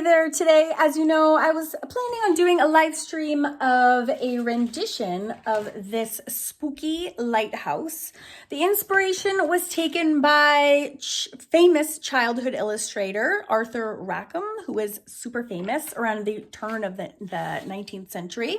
there today. As you know, I was planning on doing a live stream of a rendition of this spooky lighthouse. The inspiration was taken by famous childhood illustrator Arthur Rackham, who is super famous around the turn of the 19th century.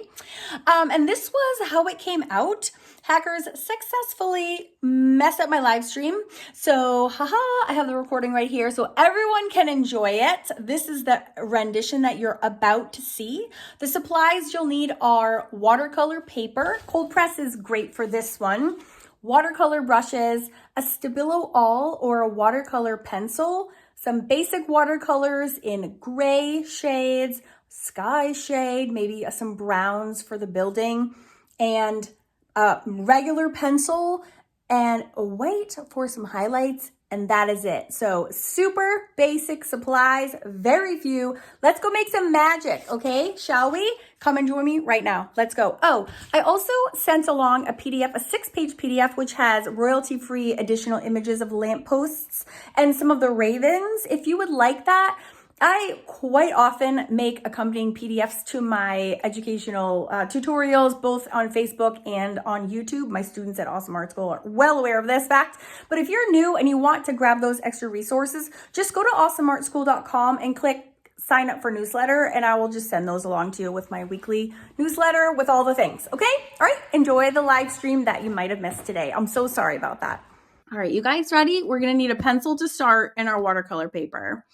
And this was how it came out. Hackers successfully messed up my live stream. So, I have the recording right here so everyone can enjoy it. This is the rendition that you're about to see. The supplies you'll need are watercolor paper. Cold press is great for this one. Watercolor brushes, a Stabilo All or a watercolor pencil, some basic watercolors in gray shades, sky shade, maybe some browns for the building, and a regular pencil, and white for some highlights, and that is it. So super basic supplies, very few. Let's go make some magic, okay? Shall we? Come and join me right now. Let's go. Oh, I also sent along a PDF, a 6-page PDF, which has royalty-free additional images of lampposts and some of the ravens. If you would like that, I quite often make accompanying PDFs to my educational tutorials, both on Facebook and on YouTube. My students at Awesome Art School are well aware of this fact. But if you're new and you want to grab those extra resources, just go to awesomeartschool.com and click sign up for newsletter, and I will just send those along to you with my weekly newsletter with all the things. Okay? All right. Enjoy the live stream that you might have missed today. I'm so sorry about that. All right, you guys ready? We're going to need a pencil to start and our watercolor paper.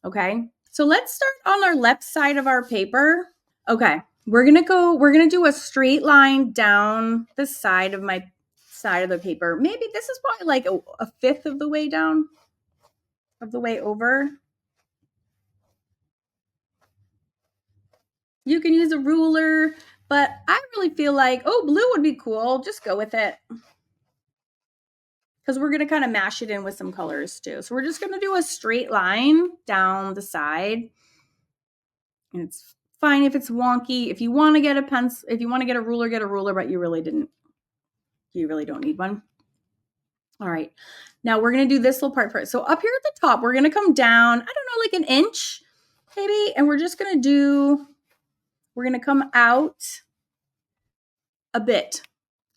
Okay, so let's start on our left side of our paper. Okay, we're gonna do a straight line down the side of the paper. Maybe this is probably like a fifth of the way down, of the way over. You can use a ruler, but I really feel like, oh, blue would be cool. Just go with it. Because we're going to kind of mash it in with some colors too. So we're just going to do a straight line down the side. And it's fine if it's wonky. If you want to get a pencil, if you want to get a ruler, but you really don't need one. All right. Now we're going to do this little part first. So up here at the top, we're going to come down, I don't know, like an inch maybe. And we're going to come out a bit.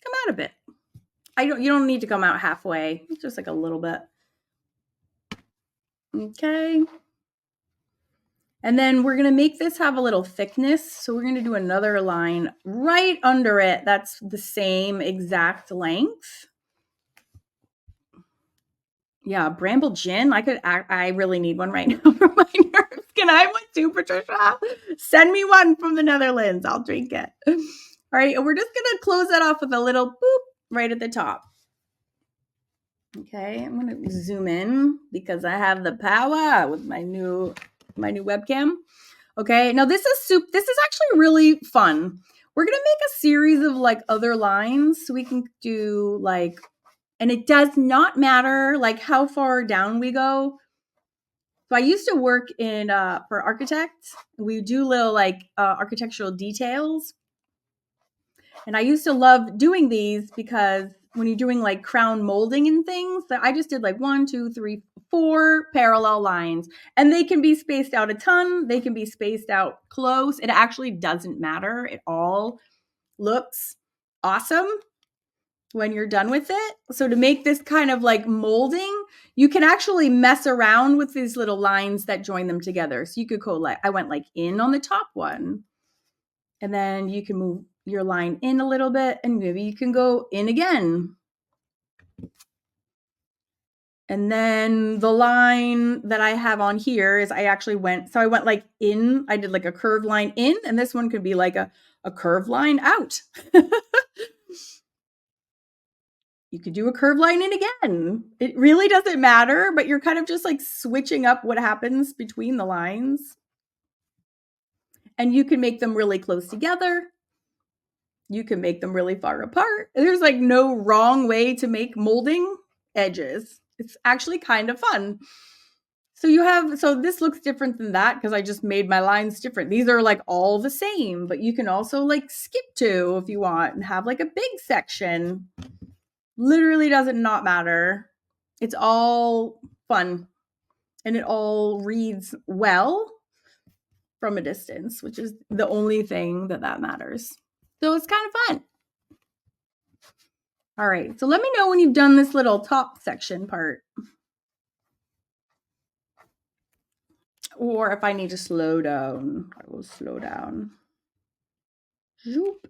Come out a bit. You don't need to come out halfway. It's just like a little bit. Okay. And then we're going to make this have a little thickness. So we're going to do another line right under it. That's the same exact length. Yeah, Bramble Gin. I really need one right now for my nerves. Can I have one too, Patricia? Send me one from the Netherlands. I'll drink it. All right. And we're just going to close that off with a little boop right at the top. Okay, I'm going to zoom in because I have the power with my new webcam. Okay, now this is actually really fun. We're going to make a series of like other lines so we can do like, and it does not matter like how far down we go. So I used to work in for architects. We do little like architectural details. And I used to love doing these because when you're doing like crown molding and things, that I just did like 1, 2, 3, 4 parallel lines, and they can be spaced out a ton. They can be spaced out close. It actually doesn't matter. It all looks awesome when you're done with it. So to make this kind of like molding, you can actually mess around with these little lines that join them together. So you could go like, I went like in on the top one, and then you can move your line in a little bit, and maybe you can go in again. And then the line that I have on here is I went like in, I did like a curved line in, and this one could be like a curved line out. You could do a curved line in again. It really doesn't matter, but you're kind of just like switching up what happens between the lines. And you can make them really close together. You can make them really far apart. There's like no wrong way to make molding edges. It's actually kind of fun. So this looks different than that because I just made my lines different. These are like all the same, but you can also like skip to if you want and have like a big section. Literally does not matter. It's all fun and it all reads well. from a distance, which is the only thing that matters. So it's kind of fun. All right, so let me know when you've done this little top section part. Or if I need to slow down, I will slow down. Zoop.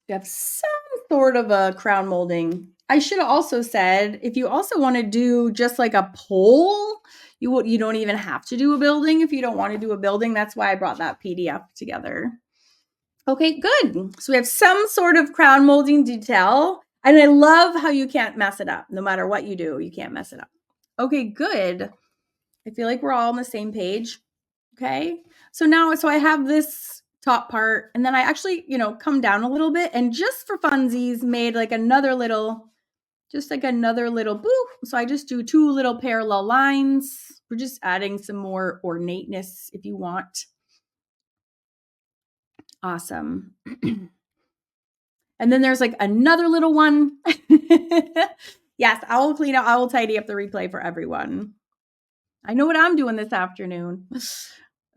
You have some sort of a crown molding. I should have also said, if you also want to do just like a pole, you don't even have to do a building if you don't want to do a building. That's why I brought that PDF together. Okay, good. So we have some sort of crown molding detail. And I love how you can't mess it up. No matter what you do, you can't mess it up. Okay, good. I feel like we're all on the same page. Okay. So now, so I have this top part, and then I actually, come down a little bit and just for funsies made like another little boop. So I just do 2 little parallel lines. We're just adding some more ornateness if you want. Awesome. And then there's like another little one. Yes, I will tidy up the replay for everyone. I know what I'm doing this afternoon.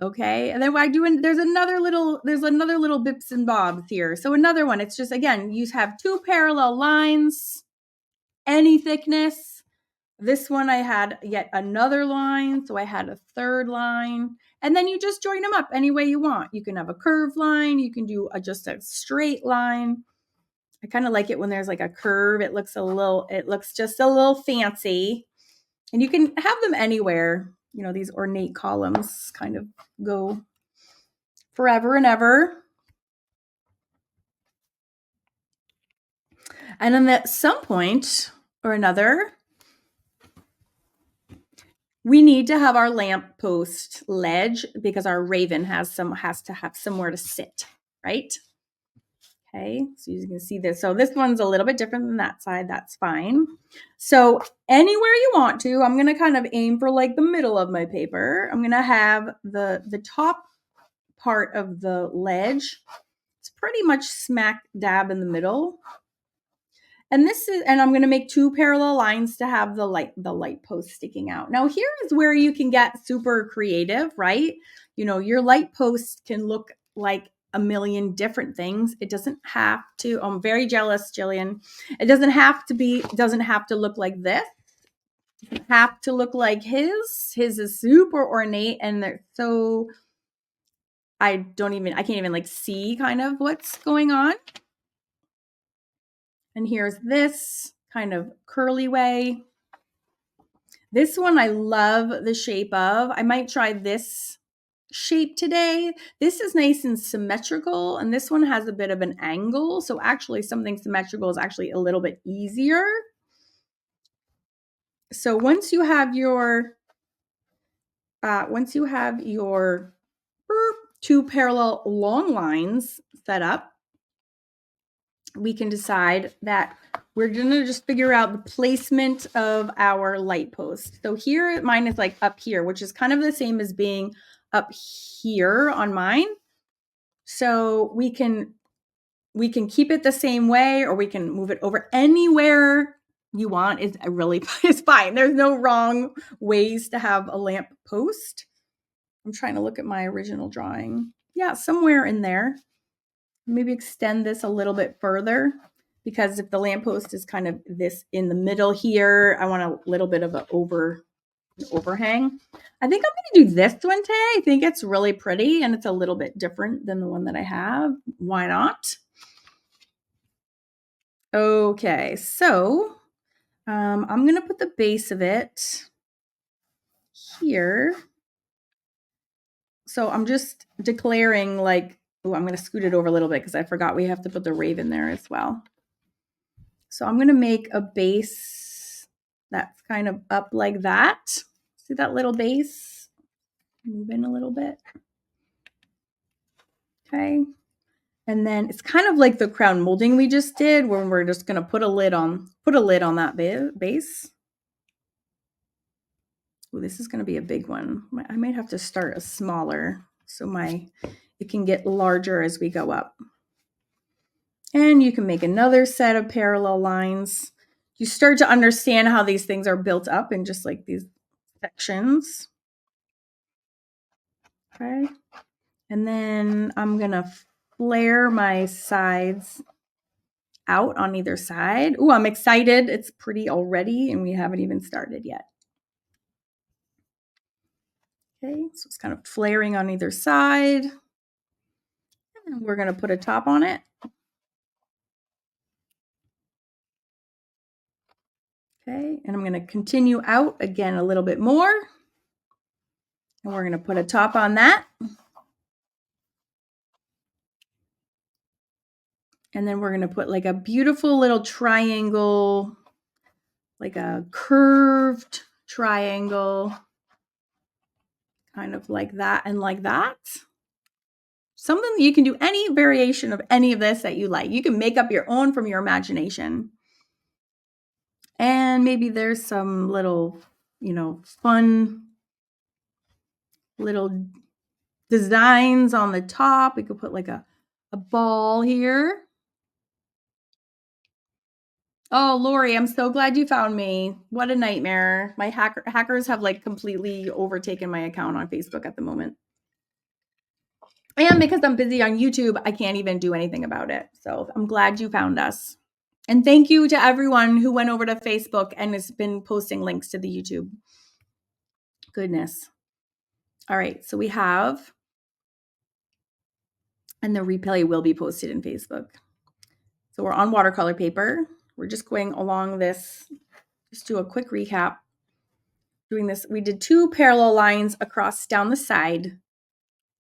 Okay. And then there's another little bips and bobs here. So another one, it's just, again, you have 2 parallel lines, any thickness. This one I had yet another line. So I had a 3rd line, and then you just join them up any way you want. You can have a curved line. You can do just a straight line. I kind of like it when there's like a curve. It looks just a little fancy, and you can have them anywhere. These ornate columns kind of go forever and ever. And then at some point or another, we need to have our lamppost ledge because our raven has to have somewhere to sit, right? Okay, so you can see this. So this one's a little bit different than that side. That's fine. So anywhere you want to, I'm going to kind of aim for like the middle of my paper. I'm going to have the top part of the ledge. It's pretty much smack dab in the middle. And I'm going to make 2 parallel lines to have the light post sticking out. Now here is where you can get super creative, right? Your light post can look like a million different things. It doesn't have to. I'm very jealous, Jillian. It doesn't have to look like this. It doesn't have to look like his. His is super ornate, and they're so I can't even like see kind of what's going on. And here's this kind of curly way. This one I love the shape of. I might try this shape today. This is nice and symmetrical, and this one has a bit of an angle. So actually something symmetrical is actually a little bit easier. So once you have your 2 parallel long lines set up, we can decide that we're going to just figure out the placement of our light post. So here, mine is like up here, which is kind of the same as being up here on mine. So we can keep it the same way, or we can move it over anywhere you want. Is fine. There's no wrong ways to have a lamp post. I'm trying to look at my original drawing. Yeah, somewhere in there. Maybe extend this a little bit further, because if the lamppost is kind of this in the middle here, I want a little bit of an overhang. I think I'm going to do this one today. I think it's really pretty, and it's a little bit different than the one that I have. Why not? Okay, so I'm going to put the base of it here. So I'm just declaring like, oh, I'm going to scoot it over a little bit because I forgot we have to put the raven there as well. So I'm going to make a base that's kind of up like that. See that little base? Move in a little bit. Okay. And then it's kind of like the crown molding we just did, where we're just going to put a lid on that base. Oh, this is going to be a big one. I might have to start a smaller so it can get larger as we go up. And you can make another set of parallel lines. You start to understand how these things are built up in just like these sections. Okay. And then I'm going to flare my sides out on either side. Ooh, I'm excited. It's pretty already, and we haven't even started yet. Okay, so it's kind of flaring on either side. And we're going to put a top on it. Okay, and I'm going to continue out again a little bit more. And we're going to put a top on that. And then we're going to put like a beautiful little triangle, like a curved triangle, kind of like that and like that. Something that you can do any variation of any of this that you like. You can make up your own from your imagination. And maybe there's some little, fun little designs on the top. We could put like a ball here. Oh, Lori, I'm so glad you found me. What a nightmare. My hackers have like completely overtaken my account on Facebook at the moment. And because I'm busy on YouTube, I can't even do anything about it. So I'm glad you found us. And thank you to everyone who went over to Facebook and has been posting links to the YouTube. Goodness. All right, so we have, and the replay will be posted in Facebook. So we're on watercolor paper. We're just going along this, just do a quick recap. Doing this, we did 2 parallel lines across down the side.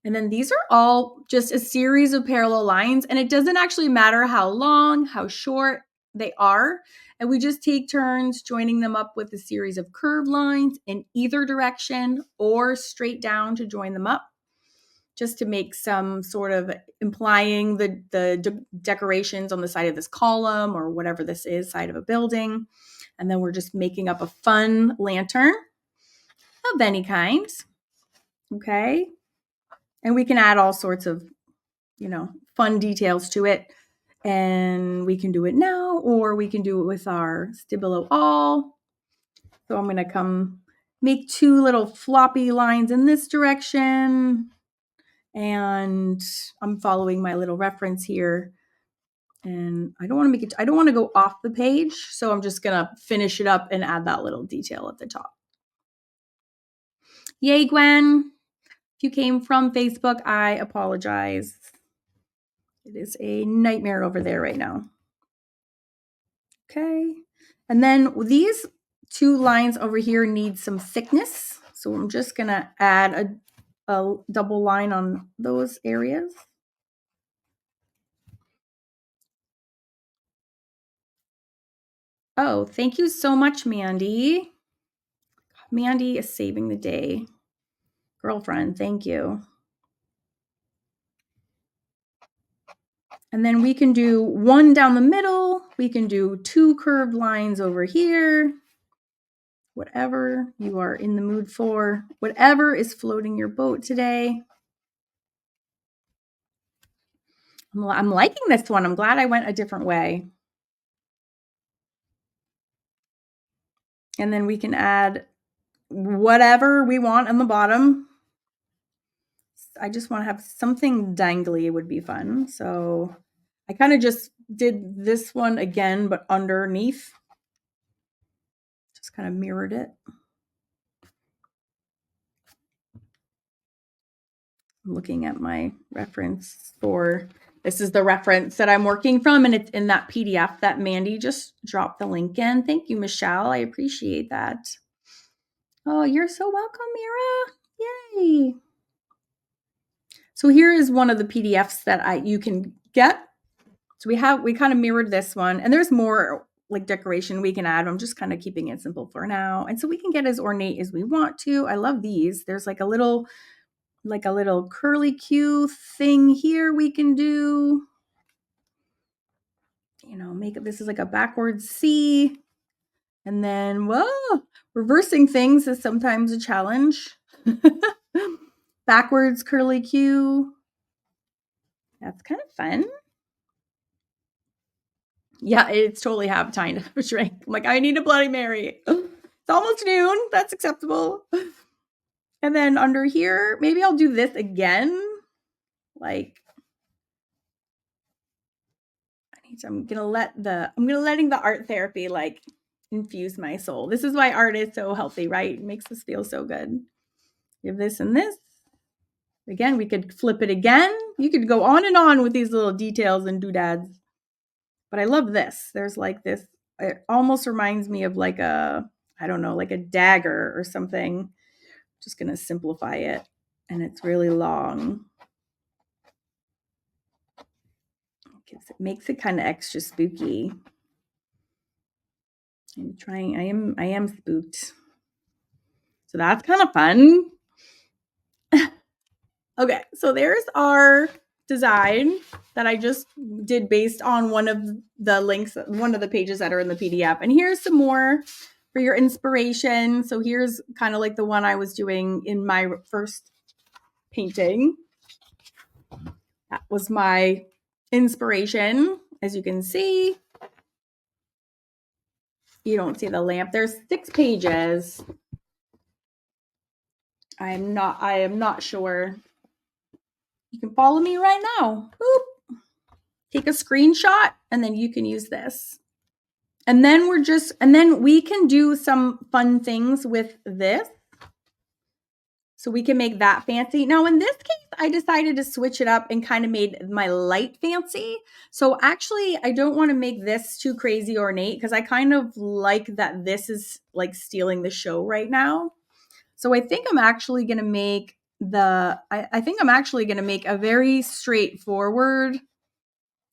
And then these are all just a series of parallel lines, and it doesn't actually matter how long, how short they are. And we just take turns joining them up with a series of curved lines in either direction or straight down to join them up, just to make some sort of implying the decorations on the side of this column or whatever this is, side of a building. And then we're just making up a fun lantern of any kind. Okay. And we can add all sorts of, fun details to it. And we can do it now, or we can do it with our Stabilo All. So I'm going to come make 2 little floppy lines in this direction. And I'm following my little reference here. And I don't want to go off the page. So I'm just going to finish it up and add that little detail at the top. Yay, Gwen. If you came from Facebook, I apologize. It is a nightmare over there right now. Okay. And then these 2 lines over here need some thickness. So I'm just going to add a double line on those areas. Oh, thank you so much, Mandy. Mandy is saving the day. Girlfriend, thank you. And then we can do 1 down the middle. We can do 2 curved lines over here. Whatever you are in the mood for. Whatever is floating your boat today. I'm liking this one. I'm glad I went a different way. And then we can add whatever we want on the bottom. I just want to have something dangly would be fun. So I kind of just did this one again, but underneath. Just kind of mirrored it. I'm looking at my reference for, this is the reference that I'm working from, and it's in that PDF that Mandy just dropped the link in. Thank you, Michelle. I appreciate that. Oh, you're so welcome, Mira. Yay. So here is one of the PDFs that you can get. So we kind of mirrored this one, and there's more like decoration we can add. I'm just kind of keeping it simple for now. And so we can get as ornate as we want to. I love these. There's like a little curly Q thing here we can do. Make it, this is like a backwards C. And then, whoa, reversing things is sometimes a challenge. Backwards curly Q. That's kind of fun. Yeah, it's totally half time to have a drink. I'm like, I need a Bloody Mary. It's almost noon. That's acceptable. And then under here, maybe I'll do this again. Like, I'm letting the art therapy like infuse my soul. This is why art is so healthy, right? It makes us feel so good. Give this and this. Again, we could flip it again. You could go on and on with these little details and doodads. But I love this. There's like this, it almost reminds me of like a, I don't know, like a dagger or something. Just going to simplify it. And it's really long. It makes it kind of extra spooky. I am spooked. So that's kind of fun. Okay, so there's our design that I just did based on one of the links, one of the pages that are in the PDF. And here's some more for your inspiration. So here's kind of like the one I was doing in my first painting. That was my inspiration. As you can see, you don't see the lamp. There's 6 pages. I am not sure. You can follow me right now. Boop. Take a screenshot and then you can use this. And then we can do some fun things with this. So we can make that fancy. Now in this case, I decided to switch it up and kind of made my light fancy. So actually, I don't want to make this too crazy ornate because I kind of like that this is like stealing the show right now. So I think I'm actually going to make a very straightforward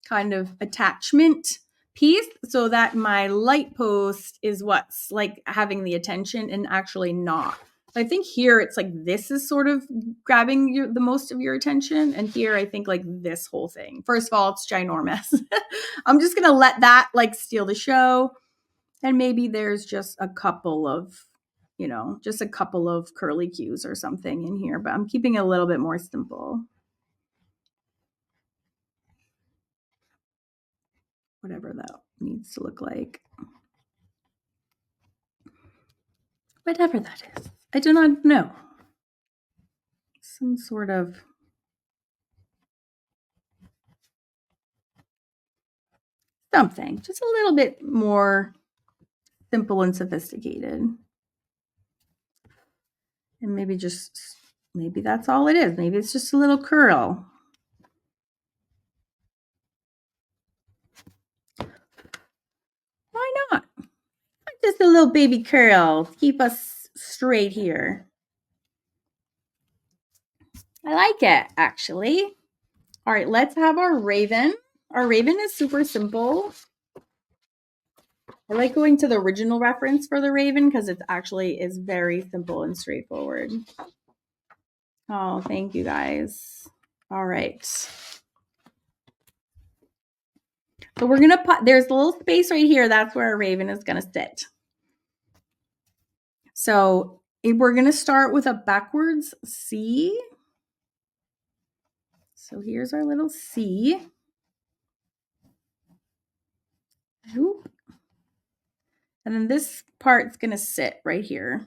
kind of attachment piece so that my light post is what's like having the attention and actually not. I think here it's like this is sort of grabbing the most of your attention. And here I think like this whole thing. First of all, it's ginormous. I'm just going to let that like steal the show. And maybe there's just a couple of curly cues or something in here, but I'm keeping it a little bit more simple. Whatever that needs to look like. Whatever that is. I do not know. Some sort of something. Just a little bit more simple and sophisticated. And maybe that's all it is. Maybe it's just a little curl. Why not? Just a little baby curl. Keep us straight here. I like it, actually. All right, let's have our raven. Our raven is super simple. I like going to the original reference for the raven because it actually is very simple and straightforward. Oh, thank you guys. All right. So we're going to put, there's a little space right here. That's where our raven is going to sit. So we're going to start with a backwards C. So here's our little C. Oop. And then this part's going to sit right here.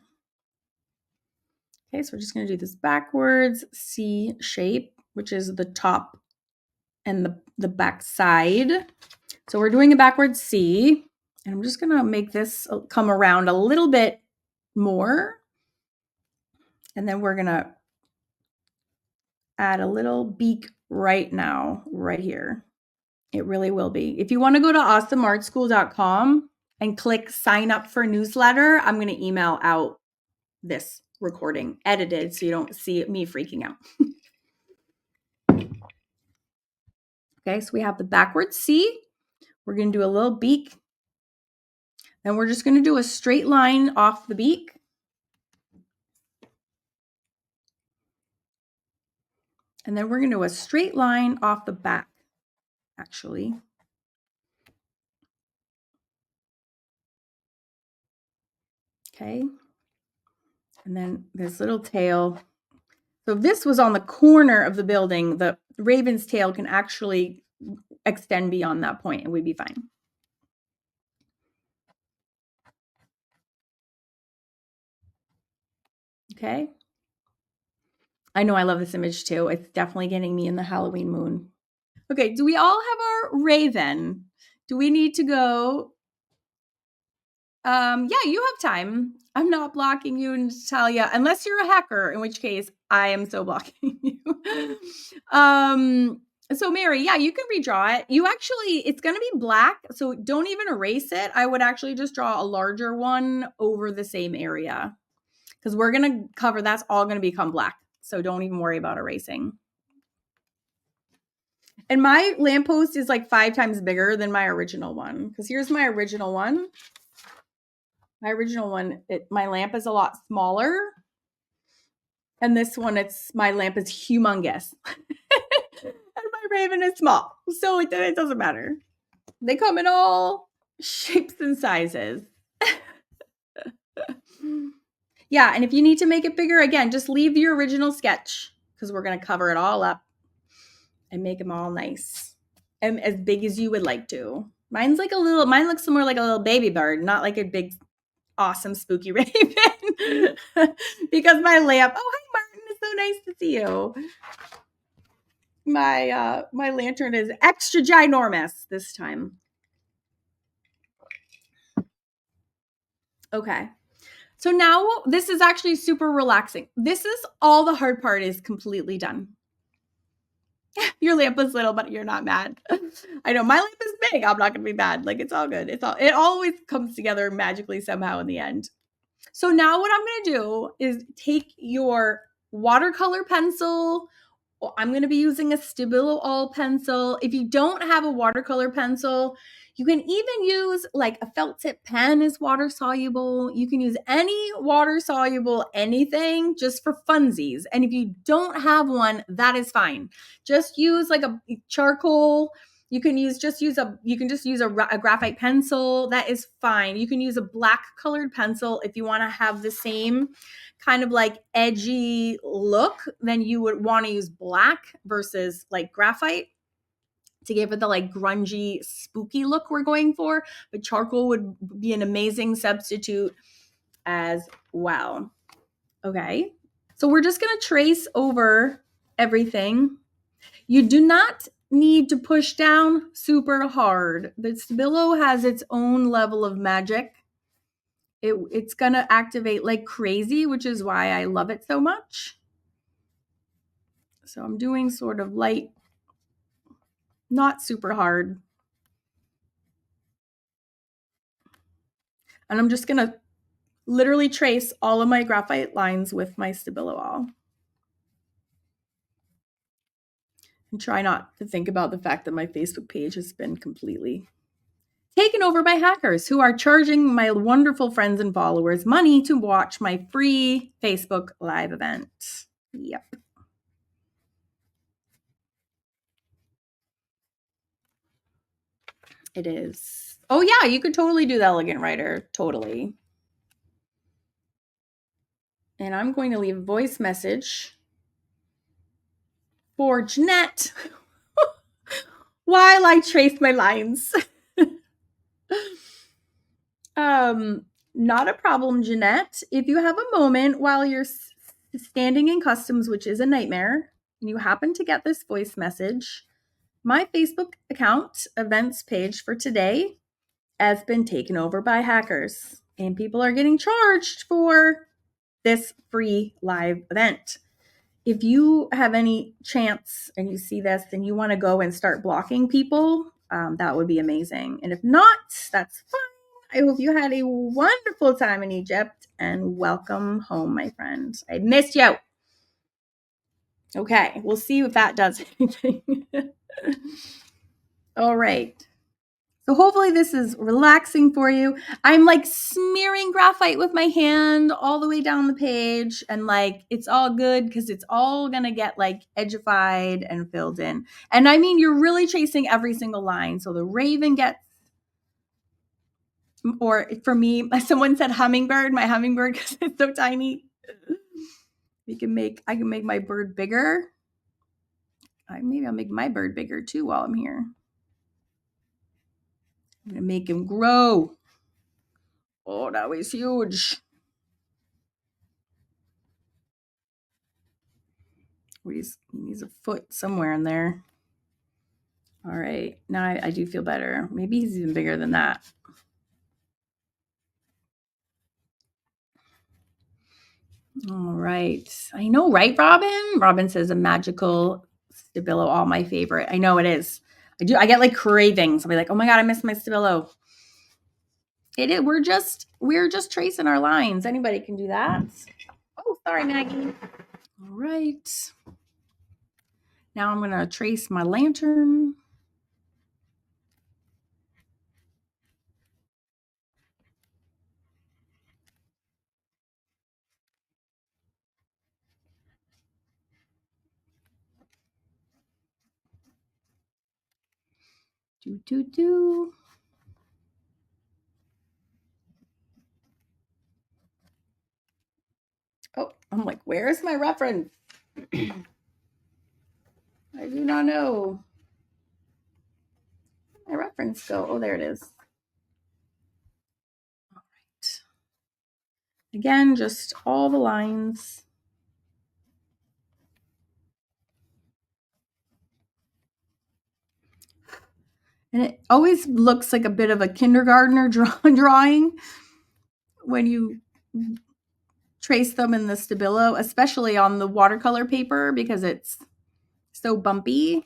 Okay, so we're just going to do this backwards C shape, which is the top and the back side. So we're doing a backwards C, and I'm just going to make this come around a little bit more. And then we're going to add a little beak right now, right here. It really will be. If you want to go to awesomeartschool.com and click sign up for newsletter, I'm going to email out this recording edited so you don't see me freaking out. Okay, so we have the backwards C. We're going to do a little beak. Then we're just going to do a straight line off the beak. And then we're going to do a straight line off the back, actually. Okay. And then this little tail. So if this was on the corner of the building, the raven's tail can actually extend beyond that point and we'd be fine. Okay. I know I love this image too. It's definitely getting me in the Halloween mood. Okay, do we all have our raven? Do we need to go? Yeah, you have time. I'm not blocking you, Natalia, unless you're a hacker, in which case I am so blocking you. So Mary, yeah, you can redraw it. You actually, it's going to be black, so don't even erase it. I would actually just draw a larger one over the same area because we're going to cover, that's all going to become black. So don't even worry about erasing. And my lamppost is like 5 times bigger than my original one because here's my original one. My original one, my lamp is a lot smaller. And this one, my lamp is humongous. And my raven is small. So it doesn't matter. They come in all shapes and sizes. Yeah, and if you need to make it bigger, again, just leave the original sketch because we're going to cover it all up and make them all nice and as big as you would like to. Mine looks more like a little baby bird, not like a big, awesome, spooky raven. Because my lamp, oh, hi, Martin, it's so nice to see you. My lantern is extra ginormous this time. Okay. So now this is actually super relaxing. This is all the hard part is completely done. Your lamp is little, but you're not mad. I know my lamp is big. I'm not going to be mad. Like, it's all good. It always comes together magically somehow in the end. So now what I'm going to do is take your watercolor pencil. I'm going to be using a Stabilo All pencil. If you don't have a watercolor pencil, you can even use like a felt tip pen is water soluble. You can use any water soluble anything just for funsies. And if you don't have one, that is fine. Just use like a charcoal. You can just use a graphite pencil. That is fine. You can use a black colored pencil if you want to have the same kind of like edgy look, then you would want to use black versus like graphite to give it the like grungy, spooky look we're going for. But charcoal would be an amazing substitute as well. Okay. So we're just going to trace over everything. You do not need to push down super hard. The Stabilo has its own level of magic. It's going to activate like crazy, which is why I love it so much. So I'm doing sort of light, not super hard. And I'm just going to literally trace all of my graphite lines with my Stabilo All. And try not to think about the fact that my Facebook page has been completely taken over by hackers who are charging my wonderful friends and followers money to watch my free Facebook live event. Yep. It is. Oh, yeah, you could totally do the elegant writer. Totally. And I'm going to leave a voice message for Jeanette while I trace my lines. Not a problem, Jeanette. If you have a moment while you're standing in customs, which is a nightmare, and you happen to get this voice message, my Facebook account events page for today has been taken over by hackers, and people are getting charged for this free live event. If you have any chance and you see this and you want to go and start blocking people, that would be amazing. And if not, that's fine. I hope you had a wonderful time in Egypt and welcome home, my friend. I missed you. Okay, we'll see if that does anything. All right. So hopefully this is relaxing for you. I'm like smearing graphite with my hand all the way down the page, and like it's all good because it's all gonna get like edgified and filled in. And I mean, you're really tracing every single line. So the raven gets, or for me, someone said hummingbird, my hummingbird, because it's so tiny. I can make my bird bigger. Maybe I'll make my bird bigger too while I'm here. I'm gonna make him grow. Oh, that was huge. He needs a foot somewhere in there. All right, now I do feel better. Maybe he's even bigger than that. All right. I know, right, Robin? Robin says a magical Stabilo All, my favorite. I know it is. I get like cravings. I'll be like, oh my God, I miss my Stabilo. We're just tracing our lines. Anybody can do that. Oh, sorry, Maggie. All right. Now I'm going to trace my lantern. Do. Oh, I'm like, where's my reference? I do not know. Where'd my reference go? Oh, there it is. All right. Again, just all the lines. And it always looks like a bit of a kindergartner drawing when you trace them in the Stabilo, especially on the watercolor paper because it's so bumpy.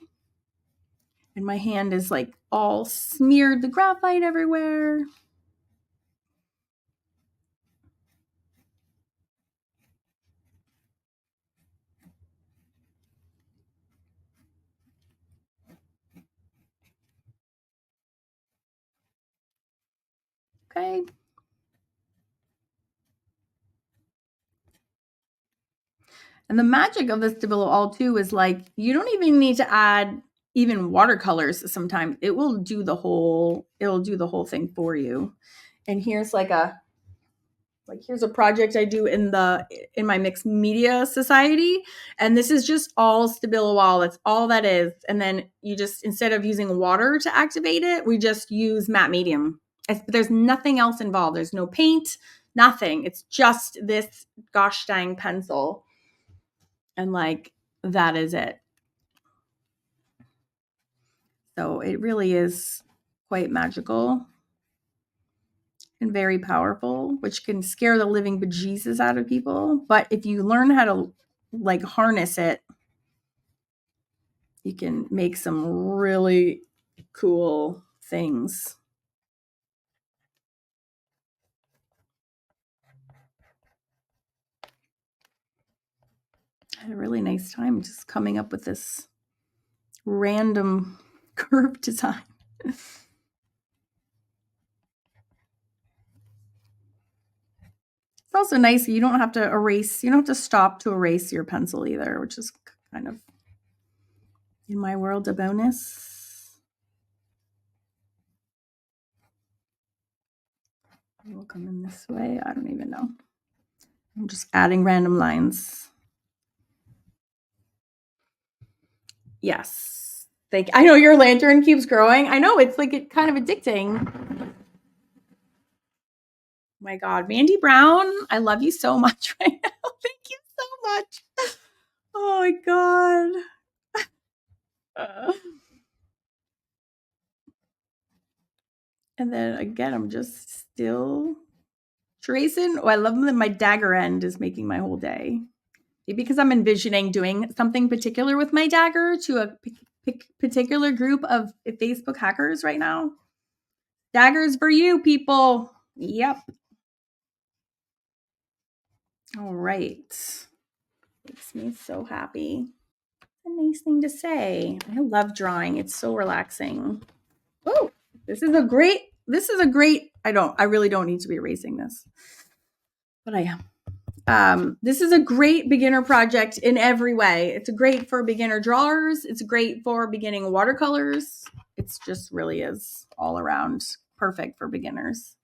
And my hand is like all smeared the graphite everywhere. Okay. And the magic of the Stabilo All too is like you don't even need to add even watercolors sometimes. It will do the whole thing for you. And here's here's a project I do in my mixed media society, and this is just all Stabilo All. That's all that is. And then you just, instead of using water to activate it, we just use matte medium. There's nothing else involved. There's no paint, nothing. It's just this gosh dang pencil, and like that is it. So it really is quite magical and very powerful, which can scare the living bejesus out of people. But if you learn how to like harness it, you can make some really cool things. I had a really nice time just coming up with this random curve design. It's also nice. You don't have to stop to erase your pencil either, which is kind of, in my world, a bonus. We'll come in this way. I don't even know. I'm just adding random lines. Yes. I know your lantern keeps growing. I know, it's like kind of addicting. My God, Mandy Brown, I love you so much right now. Thank you so much. Oh my God. And then again, I'm just still tracing. Oh, I love that my dagger end is making my whole day. Maybe because I'm envisioning doing something particular with my dagger to a particular group of Facebook hackers right now. Daggers for you, people. Yep. All right. Makes me so happy. A nice thing to say. I love drawing. It's so relaxing. Oh, this is a great, I really don't need to be erasing this, but I am. This is a great beginner project in every way. It's great for beginner drawers. It's great for beginning watercolors. It's just really is all around perfect for beginners.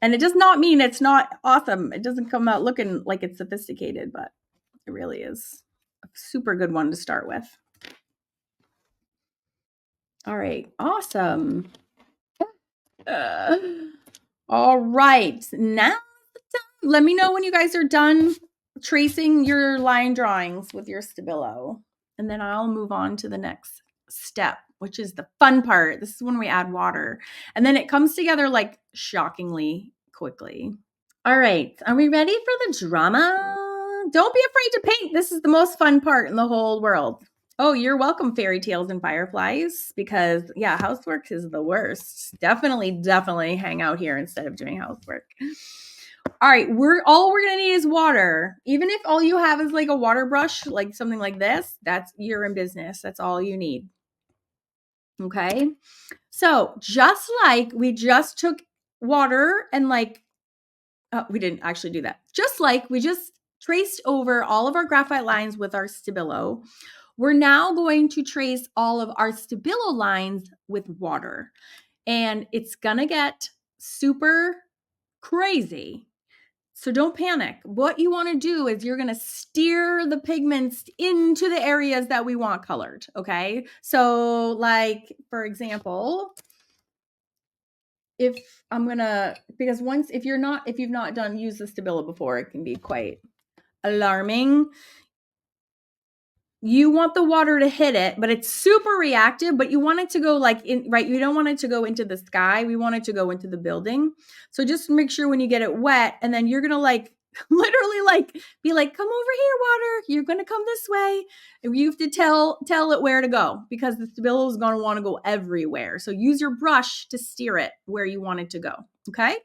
And it does not mean it's not awesome. It doesn't come out looking like it's sophisticated, but it really is a super good one to start with. All right. Awesome. All right. Now, let me know when you guys are done tracing your line drawings with your Stabilo. And then I'll move on to the next step, which is the fun part. This is when we add water. And then it comes together like shockingly quickly. All right, are we ready for the drama? Don't be afraid to paint. This is the most fun part in the whole world. Oh, you're welcome, fairy tales and fireflies, because yeah, housework is the worst. Definitely hang out here instead of doing housework. All right, we're gonna need is water. Even if all you have is like a water brush, like something like this, you're in business. That's all you need. Okay. So just like we just took water and like, we didn't actually do that. Just like we just traced over all of our graphite lines with our Stabilo, we're now going to trace all of our Stabilo lines with water. And it's gonna get super crazy. So don't panic. What you want to do is you're going to steer the pigments into the areas that we want colored, okay? So like, for example, if I'm going to, because if you've not used the Stabilo before, it can be quite alarming. You want the water to hit it, but it's super reactive, but you want it to go like in, right? You don't want it to go into the sky. We want it to go into the building. So just make sure when you get it wet, and then you're going to like literally like be like, come over here, water. You're going to come this way. And you have to tell it where to go, because the Stabilo is going to want to go everywhere. So use your brush to steer it where you want it to go. Okay.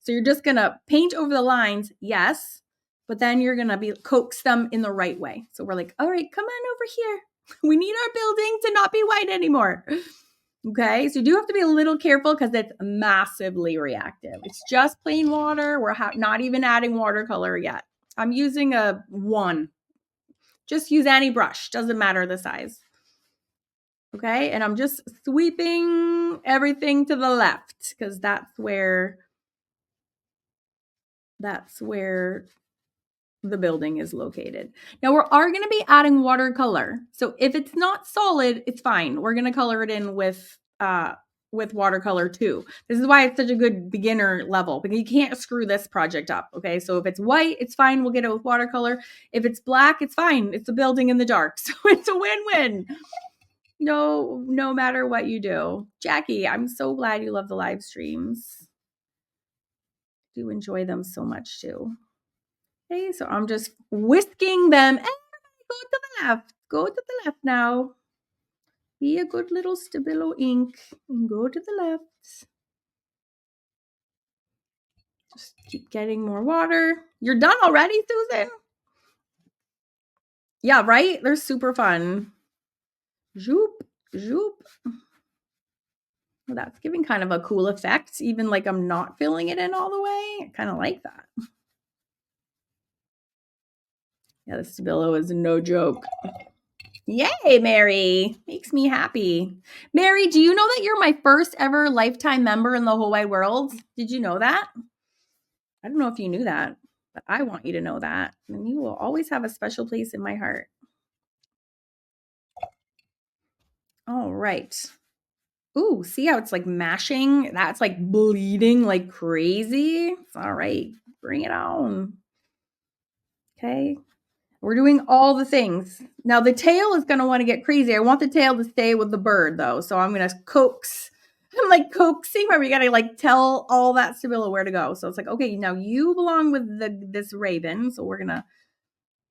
So you're just going to paint over the lines. Yes. But then you're going to coax them in the right way. So we're like, all right, come on over here. We need our building to not be white anymore. Okay. So you do have to be a little careful because it's massively reactive. It's just plain water. We're not even adding watercolor yet. I'm using a 1. Just use any brush. Doesn't matter the size. Okay. And I'm just sweeping everything to the left because that's where the building is located. Now we are going to be adding watercolor. So if it's not solid, it's fine. We're going to color it in with watercolor too. This is why it's such a good beginner level, because you can't screw this project up. Okay. So if it's white, it's fine. We'll get it with watercolor. If it's black, it's fine. It's a building in the dark. So it's a win-win. No matter what you do. Jackie, I'm so glad you love the live streams. I do enjoy them so much too. Okay, so I'm just whisking them. And go to the left. Go to the left now. Be a good little Stabilo ink and go to the left. Just keep getting more water. You're done already, Susan? Yeah, right? They're super fun. Zoop, zoop. Well, that's giving kind of a cool effect, even like I'm not filling it in all the way. I kind of like that. Yeah, the Stabilo is no joke. Yay, Mary. Makes me happy. Mary, do you know that you're my first ever lifetime member in the whole wide world? Did you know that? I don't know if you knew that, but I want you to know that. And you will always have a special place in my heart. All right. Ooh, see how it's like mashing? That's like bleeding like crazy. All right. Bring it on. Okay. We're doing all the things. Now the tail is going to want to get crazy. I want the tail to stay with the bird though. So I'm going to coax. I'm like coaxing where we got to like tell all that Stabilo where to go. So it's like, okay, now you belong with this raven. So we're going to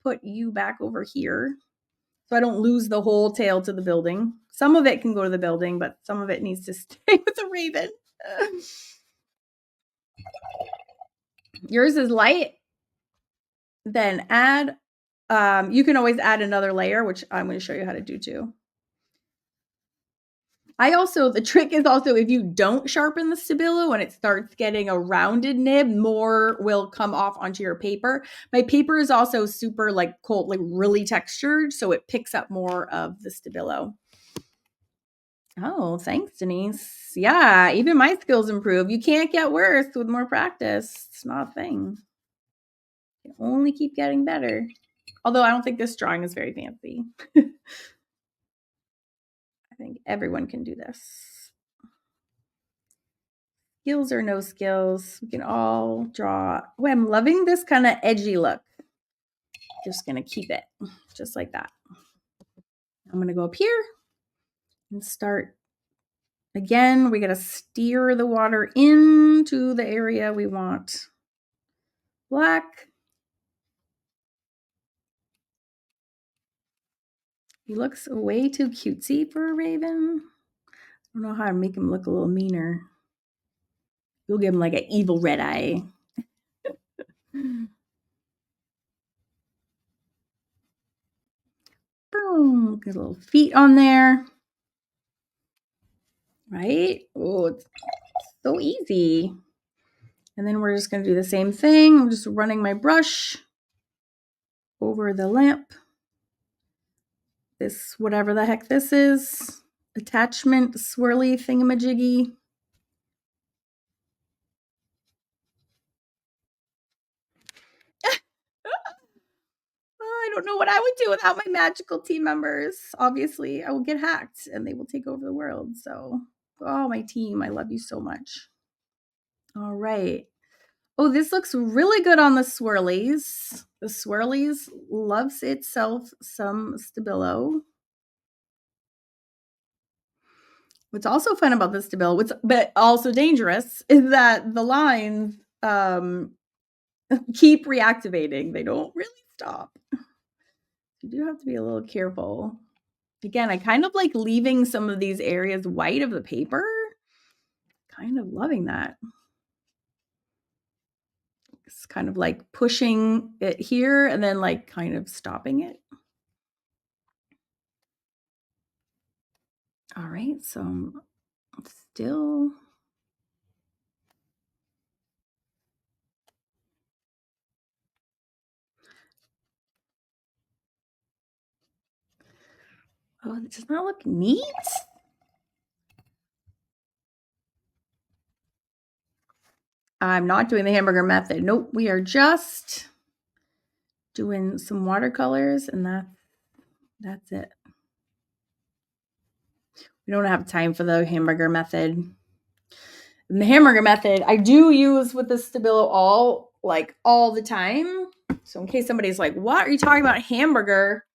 put you back over here. So I don't lose the whole tail to the building. Some of it can go to the building, but some of it needs to stay with the raven. Yours is light. Then add, you can always add another layer, which I'm going to show you how to do too. The trick is also if you don't sharpen the Stabilo and it starts getting a rounded nib, more will come off onto your paper. My paper is also super like cold, like really textured, so it picks up more of the Stabilo. Oh, thanks, Denise. Yeah, even my skills improve. You can't get worse with more practice. It's not a thing. You can only keep getting better. Although I don't think this drawing is very fancy. I think everyone can do this. Skills or no skills, we can all draw. Oh, I'm loving this kind of edgy look. just going to keep it just like that. I'm going to go up here and start. Again, we got to steer the water into the area we want black. He looks way too cutesy for a raven. I don't know how to make him look a little meaner. You'll give him like an evil red eye. Boom. Get little feet on there. Right? Oh, it's so easy. And then we're just going to do the same thing. I'm just running my brush over the lamp. This, whatever the heck this is, attachment swirly thingamajiggy. I don't know what I would do without my magical team members. Obviously, I will get hacked and they will take over the world. So, oh, my team, I love you so much. All right. Oh, this looks really good on the swirlies. The swirlies loves itself some Stabilo. What's also fun about the Stabilo, but also dangerous, is that the lines keep reactivating. They don't really stop. You do have to be a little careful. Again, I kind of like leaving some of these areas white of the paper. Kind of loving that. It's kind of like pushing it here and then like kind of stopping it. All right, so I'm still. Oh, it does not look neat. I'm not doing the hamburger method. Nope, we are just doing some watercolors and that's it. We don't have time for the hamburger method. And the hamburger method I do use with the Stabilo All like all the time. So in case somebody's like, what are you talking about hamburger?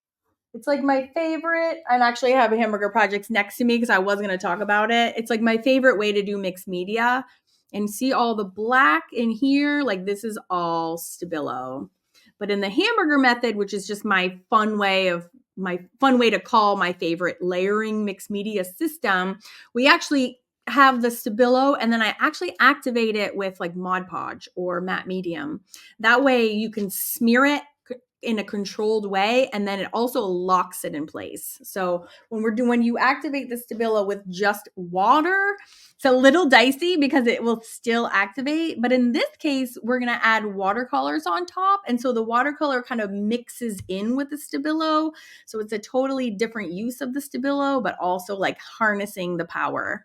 It's like my favorite, and actually I have hamburger projects next to me because I was going to talk about it. It's like my favorite way to do mixed media. And see all the black in here? Like this is all Stabilo. But in the hamburger method, which is just my fun way to call my favorite layering mixed media system, we actually have the Stabilo and then I actually activate it with like Mod Podge or matte medium. That way you can smear it in a controlled way, and then it also locks it in place. So when you activate the Stabilo with just water, it's a little dicey because it will still activate. But in this case, we're going to add watercolors on top. And so the watercolor kind of mixes in with the Stabilo. So it's a totally different use of the Stabilo, but also like harnessing the power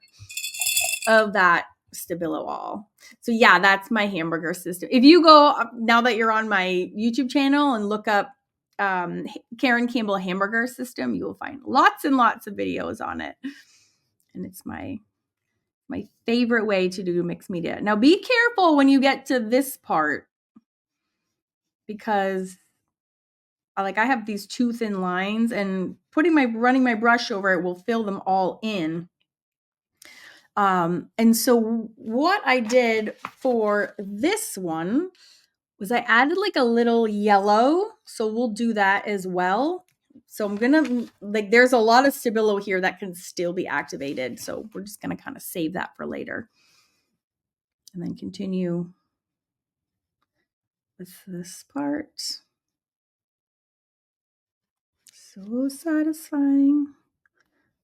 of that Stabilo All. So yeah, that's my hamburger system. If you go, now that you're on my YouTube channel and look up Karen Campbell hamburger system, you will find lots and lots of videos on it. And it's my favorite way to do mixed media. Now be careful when you get to this part because like I have these two thin lines and running my brush over it will fill them all in. And so what I did for this one was I added like a little yellow. So we'll do that as well. So I'm going to there's a lot of Stabilo here that can still be activated. So we're just going to kind of save that for later and then continue with this part. So satisfying.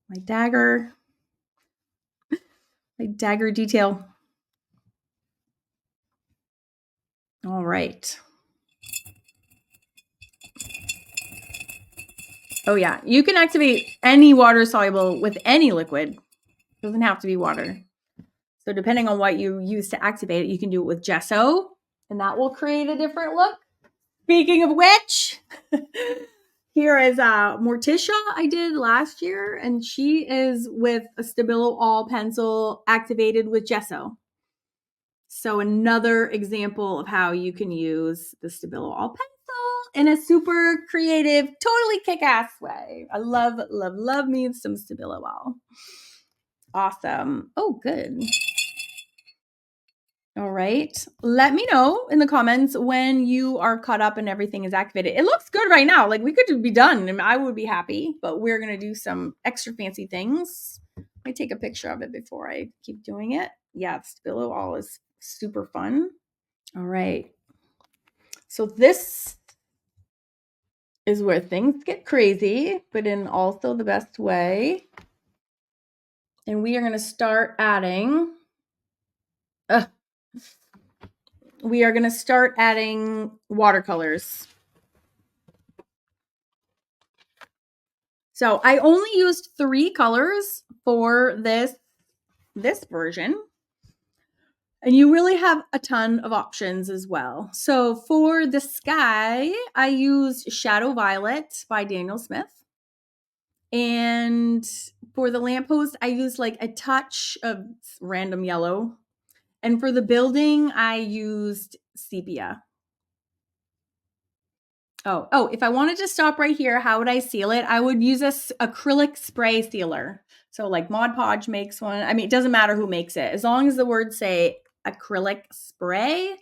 My dagger detail. All right. Oh yeah, you can activate any water soluble with any liquid. It doesn't have to be water. So depending on what you use to activate it, you can do it with gesso, and that will create a different look. Speaking of which, here is Morticia I did last year, and she is with a Stabilo All pencil activated with gesso. So another example of how you can use the Stabilo All pencil in a super creative, totally kick-ass way. I love, love, love me some Stabilo All. Awesome. Oh, good. All right. Let me know in the comments when you are caught up and everything is activated. It looks good right now. Like we could be done and I would be happy, but we're going to do some extra fancy things. Let me take a picture of it before I keep doing it. Yeah, Stabilo All is super fun. All right. So this is where things get crazy, but in also the best way. And we are going to start adding watercolors. So I only used 3 colors for this version. And you really have a ton of options as well. So for the sky, I used Shadow Violet by Daniel Smith. And for the lamppost, I used like a touch of random yellow. And for the building, I used sepia. Oh, if I wanted to stop right here, how would I seal it? I would use a acrylic spray sealer. So like Mod Podge makes one. I mean, it doesn't matter who makes it. As long as the words say acrylic spray,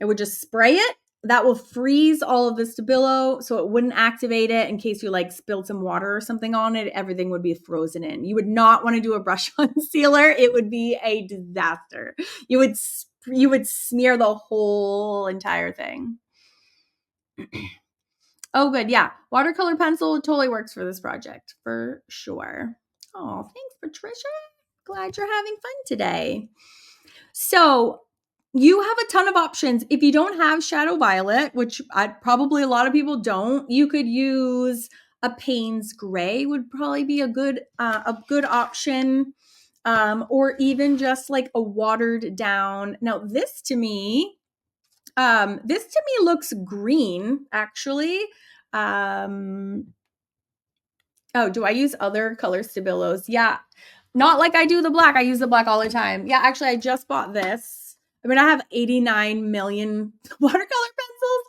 I would just spray it. That will freeze all of the Stabilo so it wouldn't activate it in case you like spilled some water or something on it. Everything would be frozen in. You would not want to do a brush on sealer. It would be a disaster. You would smear the whole entire thing. Oh, good. Yeah. Watercolor pencil totally works for this project for sure. Oh, thanks, Patricia. Glad you're having fun today. So you have a ton of options. If you don't have Shadow Violet, which probably a lot of people don't, you could use a Payne's Gray would probably be a good option. Or even just like a watered down. Now this to me looks green actually. Oh, do I use other color Stabilos? Yeah. Not like I do the black. I use the black all the time. Yeah, actually, I just bought this. I mean, I have 89 million watercolor pencils,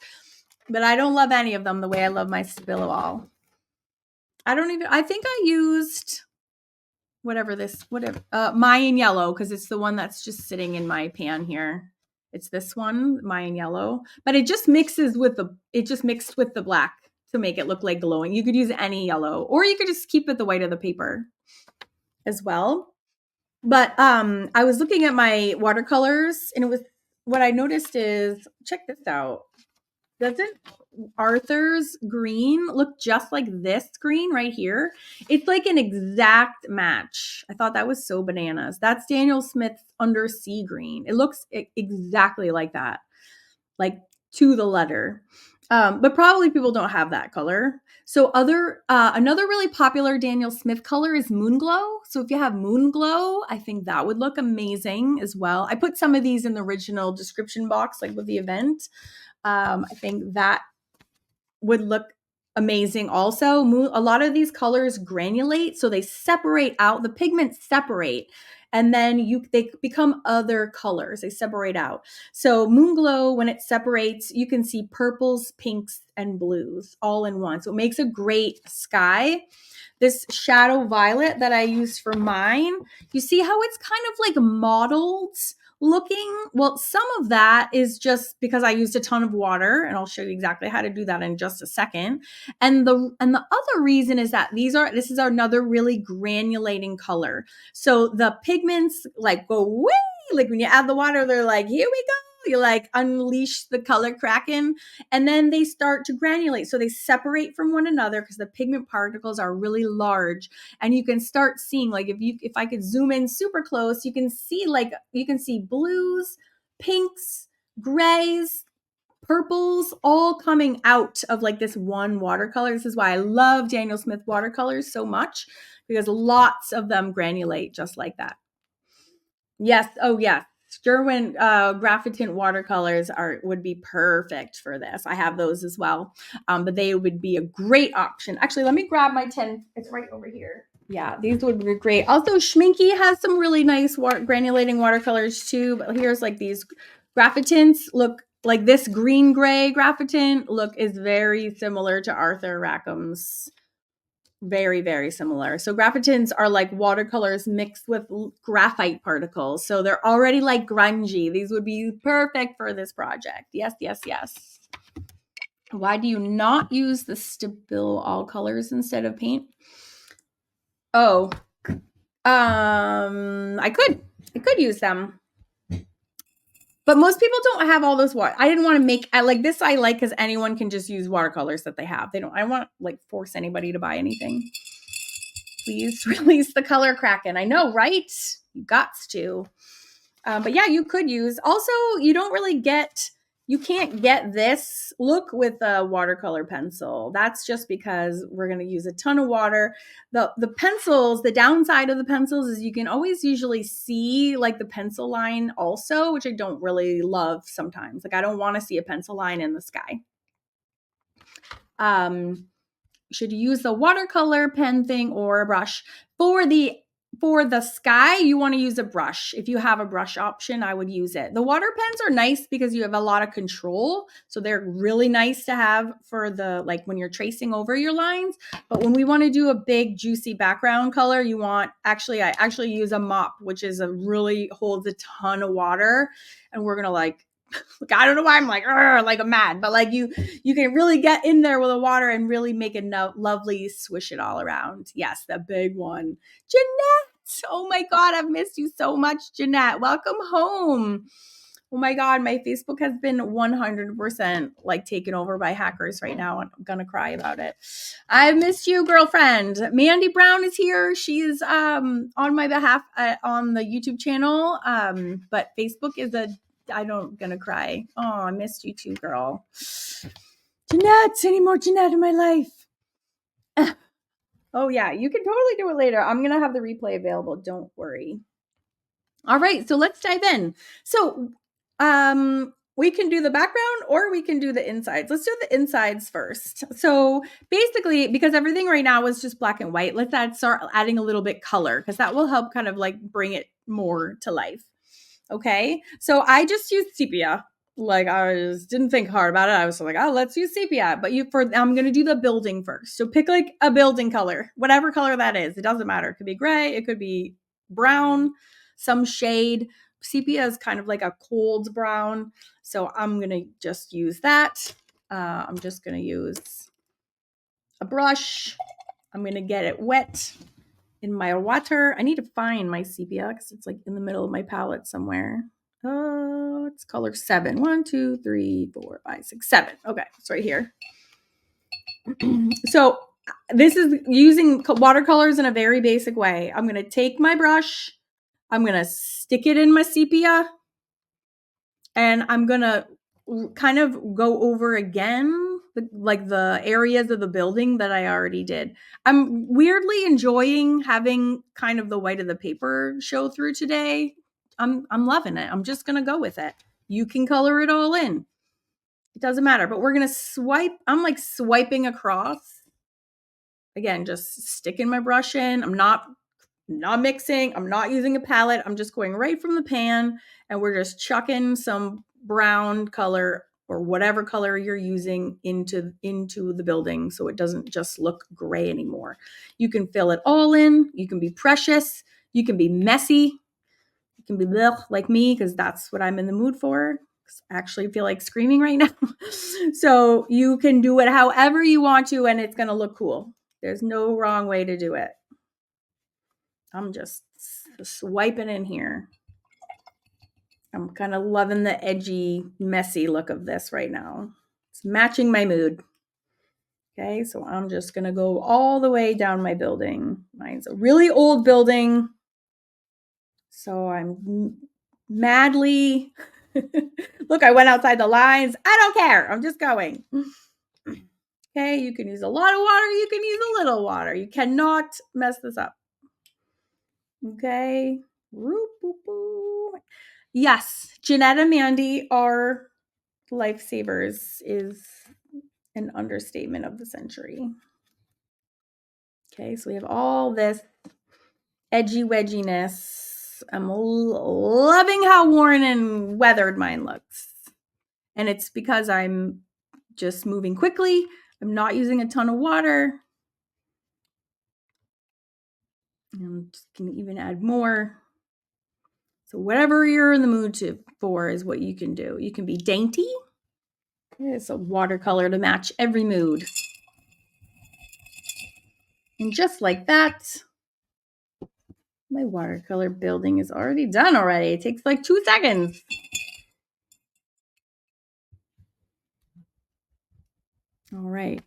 but I don't love any of them the way I love my Stabilo All. I think I used whatever Mayan yellow, because it's the one that's just sitting in my pan here. It's this one, Mayan yellow, but it just mixed with the black to make it look like glowing. You could use any yellow, or you could just keep it the white of the paper as well. But I was looking at my watercolors, and what I noticed is, check this out. Doesn't Arthur's green look just like this green right here? It's like an exact match. I thought that was so bananas. That's Daniel Smith's Undersea green. It looks exactly like that, like to the letter. But probably people don't have that color. So another really popular Daniel Smith color is Moonglow. So if you have Moonglow, I think that would look amazing as well. I put some of these in the original description box, like with the event. I think that would look amazing also. A lot of these colors granulate, so they separate out, the pigments separate, and then they become other colors. They separate out. So Moonglow, when it separates, you can see purples, pinks, and blues all in one. So it makes a great sky. This Shadow Violet that I used for mine, you see how it's kind of like mottled looking? Well, some of that is just because I used a ton of water, and I'll show you exactly how to do that in just a second. And the other reason is that this is another really granulating color. So the pigments like go way, like when you add the water, they're like, here we go. You like unleash the color kraken, and then they start to granulate. So they separate from one another because the pigment particles are really large, and you can start seeing, like if I could zoom in super close, you can see blues, pinks, grays, purples all coming out of like this one watercolor. This is why I love Daniel Smith watercolors so much, because lots of them granulate just like that. Yes. Oh, yeah. Sherwin Graphitint watercolors would be perfect for this. I have those as well, but they would be a great option. Actually, let me grab my 10. It's right over here. Yeah, these would be great. Also, Schminky has some really nice granulating watercolors too, but here's like these Graphitints look like this green gray graphite look is very similar to Arthur Rackham's. Very, very similar. So graphitins are like watercolors mixed with graphite particles. So they're already like grungy. These would be perfect for this project. Yes, yes, yes. Why do you not use the Stabilo All colors instead of paint? Oh, I could use them. But most people don't have all those I didn't want to make like this. I like because anyone can just use watercolors that they have. I don't want like force anybody to buy anything. Please release the color Kraken. I know, right? You gots to. But yeah, you could use. Also, you can't get this look with a watercolor pencil. That's just because we're going to use a ton of water. The pencils, the downside of the pencils is you can always usually see like the pencil line also, which I don't really love sometimes. Like I don't want to see a pencil line in the sky. Should you use the watercolor pen thing or a brush? For the sky, you want to use a brush. If you have a brush option, I would use it. The water pens are nice because you have a lot of control. So they're really nice to have for the, like when you're tracing over your lines. But when we want to do a big juicy background color, I actually use a mop, which is really holds a ton of water. And we're going to like I don't know why I'm like I'm mad, but like you can really get in there with the water and really make it lovely, swish it all around. Yes, the big one. Jeanette, oh my God, I've missed you so much, Jeanette. Welcome home. Oh my God, my Facebook has been 100% like taken over by hackers right now. I'm gonna cry about it. I've missed you, girlfriend. Mandy Brown is here. She's on my behalf on the YouTube channel. But Facebook is gonna cry. Oh, I missed you too, girl. Jeanette, any more Jeanette in my life? Oh yeah, you can totally do it later. I'm gonna have the replay available. Don't worry. All right, so let's dive in. So we can do the background or we can do the insides. Let's do the insides first. So basically, because everything right now is just black and white, let's start adding a little bit color because that will help kind of like bring it more to life. Okay, so I just used sepia. Like I just didn't think hard about it. I was like, oh, let's use sepia. But I'm gonna do the building first. So pick like a building color, whatever color that is. It doesn't matter. It could be gray. It could be brown, some shade. Sepia is kind of like a cold brown. So I'm gonna just use that. I'm just gonna use a brush. I'm gonna get it wet in my water. I need to find my sepia because it's like in the middle of my palette somewhere. It's color 7. 1, 2, 3, 4, 5, 6, 7. Okay, it's right here. So this is using watercolors in a very basic way. I'm going to take my brush. I'm going to stick it in my sepia. And I'm going to kind of go over again like the areas of the building that I already did. I'm weirdly enjoying having kind of the white of the paper show through today. I'm loving it. I'm just going to go with it. You can color it all in. It doesn't matter, but we're going to swipe. I'm like swiping across. Again, just sticking my brush in. I'm not mixing. I'm not using a palette. I'm just going right from the pan and we're just chucking some brown color or whatever color you're using into the building so it doesn't just look gray anymore. You can fill it all in. You can be precious. You can be messy. You can be like me because that's what I'm in the mood for. I actually feel like screaming right now. So you can do it however you want to and it's going to look cool. There's no wrong way to do it. I'm just swiping in here. I'm kind of loving the edgy, messy look of this right now. It's matching my mood. Okay, so I'm just going to go all the way down my building. Mine's a really old building. So I'm madly... Look, I went outside the lines. I don't care. I'm just going. Okay, you can use a lot of water. You can use a little water. You cannot mess this up. Okay. Yes, Jeanette and Mandy are lifesavers is an understatement of the century. Okay, so we have all this edgy wedginess. I'm loving how worn and weathered mine looks. And it's because I'm just moving quickly. I'm not using a ton of water. I'm just going to even add more. So whatever you're in the mood for is what you can do. You can be dainty. It's a watercolor to match every mood. And just like that, my watercolor building is already done already. It takes like 2 seconds. All right.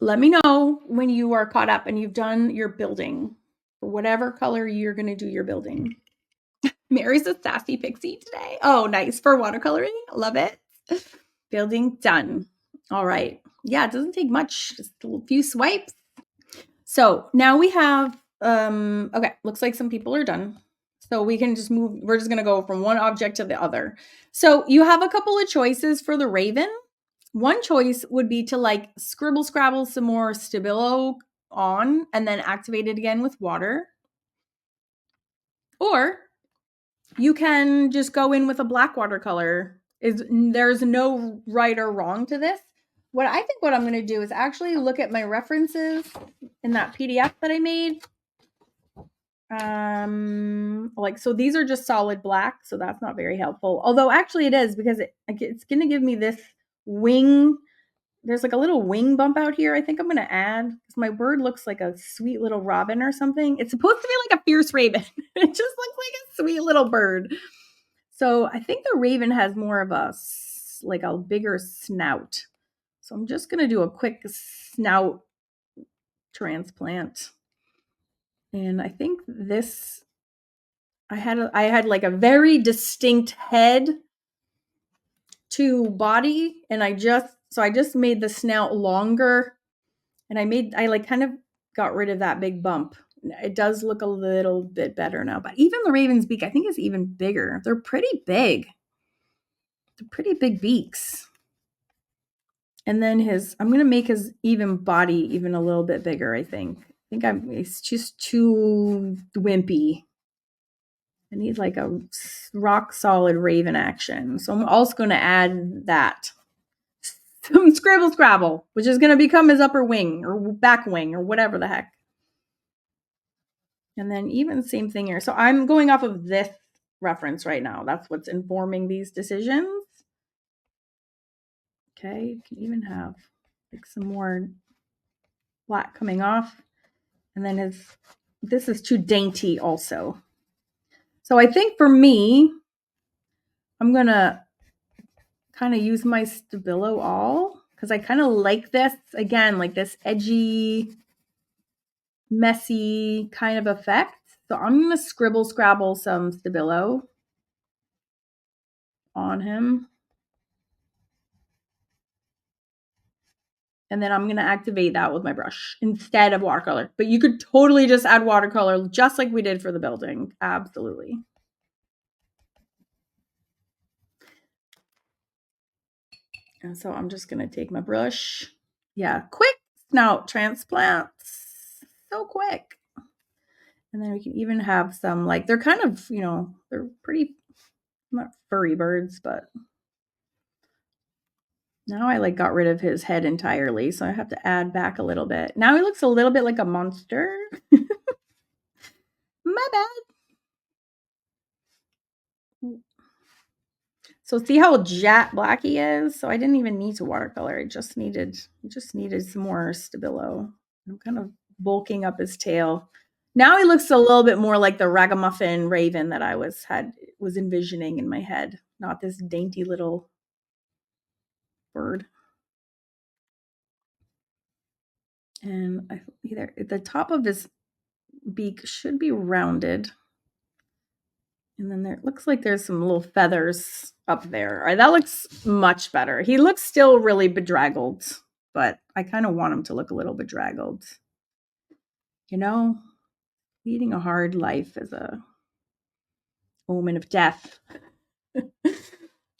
Let me know when you are caught up and you've done your building, for whatever color you're going to do your building. Mary's a sassy pixie today. Oh, nice for watercoloring. Love it. Building done. All right. Yeah, it doesn't take much. Just a few swipes. So now we have, okay, looks like some people are done. So we can just move. We're just going to go from one object to the other. So you have a couple of choices for the Raven. One choice would be to like scribble scrabble some more Stabilo on and then activate it again with water. Or you can just go in with a black watercolor. There's no right or wrong to this. What I'm going to do is actually look at my references in that PDF that I made. So these are just solid black, so that's not very helpful. Although actually it is, because it's going to give me this wing. There's like a little wing bump out here. I think I'm going to add, because my bird looks like a sweet little robin or something. It's supposed to be like a fierce raven. It just looks like a sweet little bird. So I think the raven has more of a bigger snout. So I'm just going to do a quick snout transplant. And I think this, I had like a very distinct head to body, and I just made the snout longer, and I like kind of got rid of that big bump. It does look a little bit better now, but even the raven's beak, I think, is even bigger. They're pretty big. They're pretty big beaks. And then I'm going to make his even body even a little bit bigger, I think. It's just too wimpy. I need like a rock solid raven action. So I'm also going to add that. Some scribble scrabble, which is going to become his upper wing or back wing or whatever the heck. And then even same thing here. So I'm going off of this reference right now. That's what's informing these decisions. Okay, you can even have like some more black coming off. And then this is too dainty also. So I think for me, I'm going to kind of use my Stabilo All, because I kind of like this, again, like this edgy, messy kind of effect. So I'm going to scribble scrabble some Stabilo on him. And then I'm going to activate that with my brush instead of watercolor. But you could totally just add watercolor just like we did for the building. Absolutely. And so I'm just going to take my brush. Yeah, quick snout transplants. So quick. And then we can even have some, like, they're kind of, they're pretty, not furry birds, but now I got rid of his head entirely. So I have to add back a little bit. Now he looks a little bit like a monster. My bad. So see how jet black he is? So I didn't even need to watercolor. I just needed some more Stabilo. I'm kind of bulking up his tail. Now he looks a little bit more like the ragamuffin raven that I was envisioning in my head, not this dainty little bird. And the top of his beak should be rounded. And then it looks like there's some little feathers up there. All right, that looks much better. He looks still really bedraggled, but I kind of want him to look a little bedraggled. Leading a hard life is a omen of death.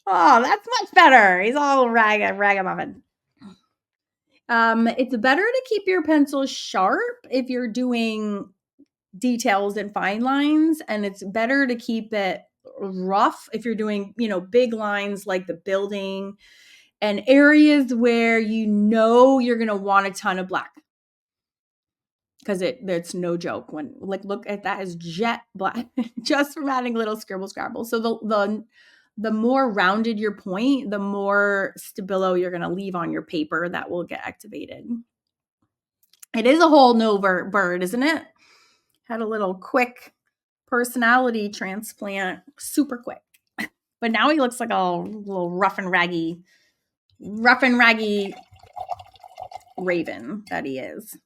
Oh, that's much better. He's all ragamuffin. It's better to keep your pencil sharp if you're doing details and fine lines, and it's better to keep it rough if you're doing, big lines like the building and areas where you're going to want a ton of black. Because it's no joke when look at that as jet black just from adding little scribble scrabble. So the more rounded your point, the more Stabilo you're going to leave on your paper that will get activated. It is a whole new bird, isn't it? Had a little quick personality transplant, super quick. But now he looks like a little rough and raggy raven that he is.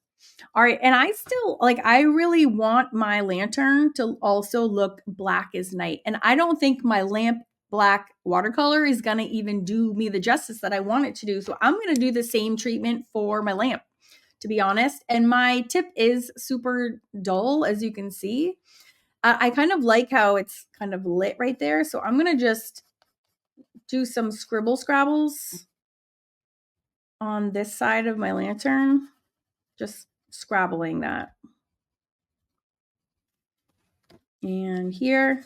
All right, and I really want my lantern to also look black as night. And I don't think my lamp black watercolor is going to even do me the justice that I want it to do. So I'm going to do the same treatment for my lamp, to be honest. And my tip is super dull, as you can see. I kind of like how it's kind of lit right there. So I'm going to just do some scribble scrabbles on this side of my lantern, just scrabbling that. And here,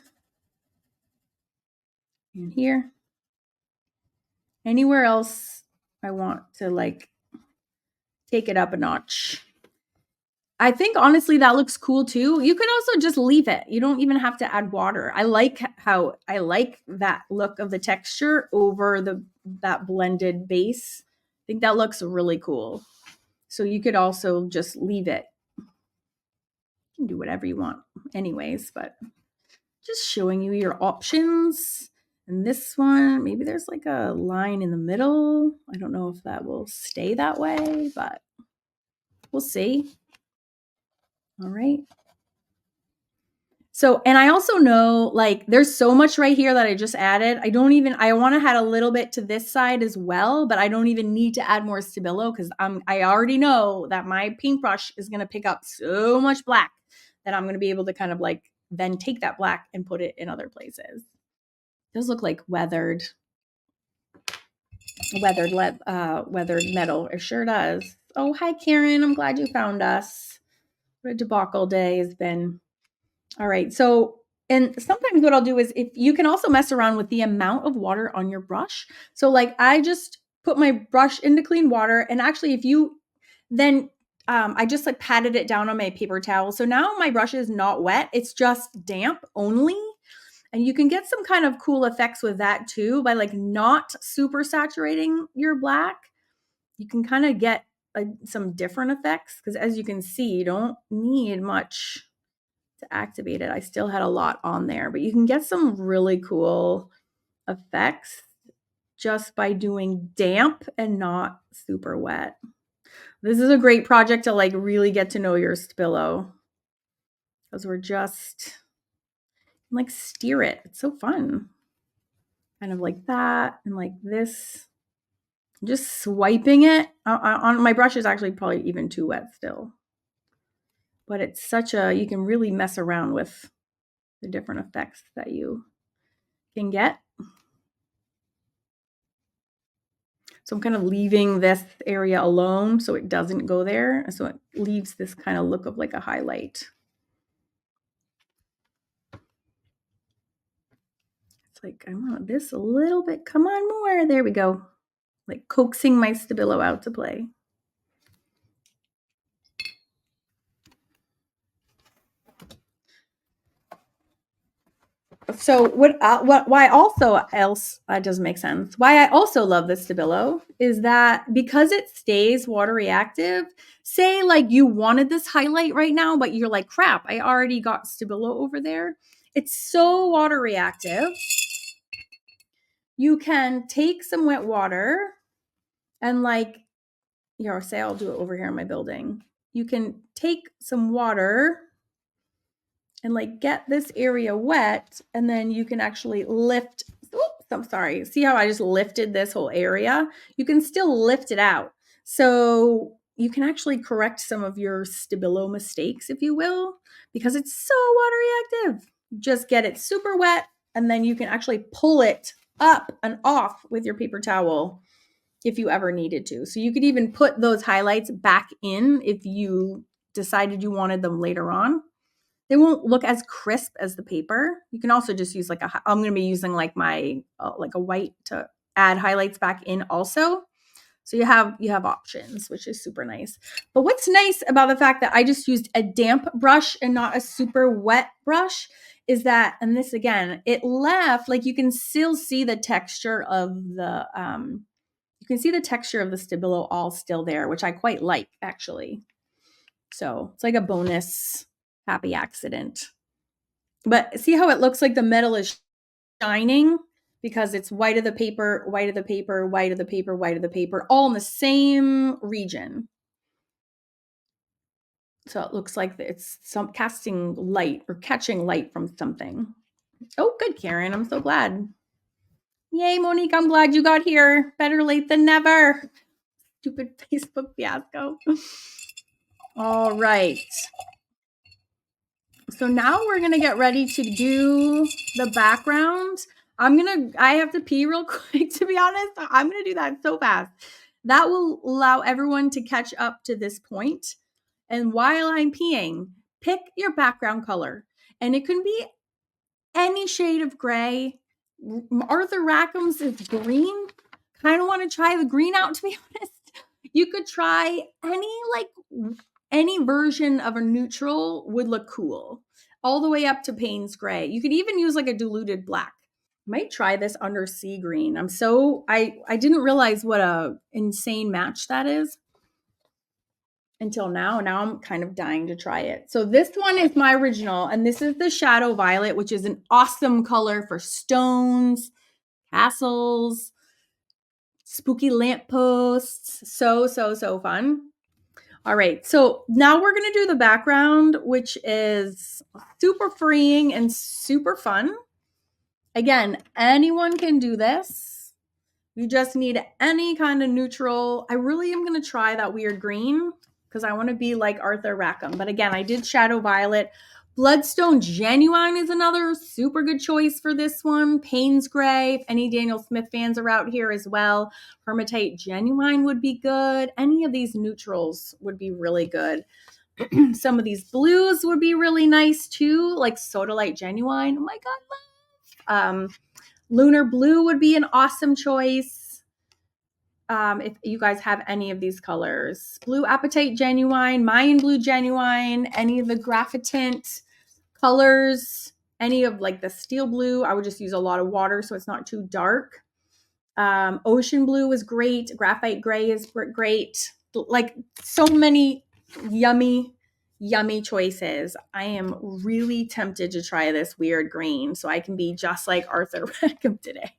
and here. Anywhere else I want to take it up a notch. I think honestly that looks cool too. You could also just leave it. You don't even have to add water. I like that look of the texture over that blended base. I think that looks really cool. So you could also just leave it. You can do whatever you want anyways, but just showing you your options. And this one, maybe there's like a line in the middle. I don't know if that will stay that way, but we'll see. All right. So, and I also know there's so much right here that I just added. I want to add a little bit to this side as well, but I don't even need to add more Stabilo because I already know that my paintbrush is going to pick up so much black that I'm going to be able to kind of then take that black and put it in other places. It does look like weathered metal. It sure does. Oh, hi, Karen. I'm glad you found us. What a debacle day has been. All right. So, and sometimes what I'll do is if you can also mess around with the amount of water on your brush. So I just put my brush into clean water. And actually, if you then, I just patted it down on my paper towel. So now my brush is not wet. It's just damp only. And you can get some kind of cool effects with that too by not super saturating your black. You can kind of get some different effects because as you can see, you don't need much to activate it. I still had a lot on there, but you can get some really cool effects just by doing damp and not super wet. This is a great project to really get to know your Stabilo because we're just steer it. It's so fun. Kind of like that and like this. Just swiping it on my brush is actually probably even too wet still. But it's you can really mess around with the different effects that you can get. So I'm kind of leaving this area alone so it doesn't go there. So it leaves this kind of look of a highlight. It's I want this a little bit. Come on more. There we go. Coaxing my Stabilo out to play. So why also else doesn't make sense. Why I also love this Stabilo is that because it stays water reactive, say you wanted this highlight right now, but you're crap, I already got Stabilo over there. It's so water reactive. You can take some wet water and say I'll do it over here in my building. You can take some water and get this area wet, and then you can actually lift. Oops, I'm sorry. See how I just lifted this whole area? You can still lift it out. So you can actually correct some of your Stabilo mistakes, if you will, because it's so water reactive. Just get it super wet, and then you can actually pull it up and off with your paper towel if you ever needed to. So you could even put those highlights back in if you decided you wanted them later on. They won't look as crisp as the paper. You can also just use I'm going to be using like my like a white to add highlights back in also. So you have options, which is super nice. But what's nice about the fact that I just used a damp brush and not a super wet brush is that, and this again, it left like you can still see the texture of the Stabilo All still there, which I quite like actually. So it's like a bonus happy accident. But see how it looks like the metal is shining because it's white of the paper, white of the paper, white of the paper, white of the paper, all in the same region. So it looks like it's some casting light or catching light from something. Oh, good, Karen. I'm so glad. Yay, Monique. I'm glad you got here. Better late than never. Stupid Facebook fiasco. All right. So now we're going to get ready to do the background. I have to pee real quick, to be honest. I'm going to do that so fast. That will allow everyone to catch up to this point. And while I'm peeing, pick your background color. And it can be any shade of gray. Arthur Rackham's is green. Kind of want to try the green out, to be honest. You could try any version of a neutral would look cool. All the way up to Payne's gray. You could even use like a diluted black. Might try this under sea green. I didn't realize what a insane match that is until now. Now I'm kind of dying to try it. So this one is my original, and this is the Shadow Violet, which is an awesome color for stones, castles, spooky lampposts. So fun. All right, so now we're going to do the background, which is super freeing and super fun. Again, anyone can do this. You just need any kind of neutral. I really am going to try that weird green because I want to be like Arthur Rackham. But again, I did Shadow Violet. Bloodstone Genuine is another super good choice for this one. Payne's Gray, if any Daniel Smith fans are out here as well. Hematite Genuine would be good. Any of these neutrals would be really good. Some of these blues would be really nice too, like Sodalite Genuine. Oh my God, Lunar Blue would be an awesome choice. If you guys have any of these colors. Blue Apatite Genuine, Mayan Blue Genuine, any of the Graphitint colors, any of like the Steel Blue. I would just use a lot of water so it's not too dark. Ocean Blue is great. Graphite Gray is great. Like so many yummy choices. I am really tempted to try this weird green so I can be just like Arthur Rackham today.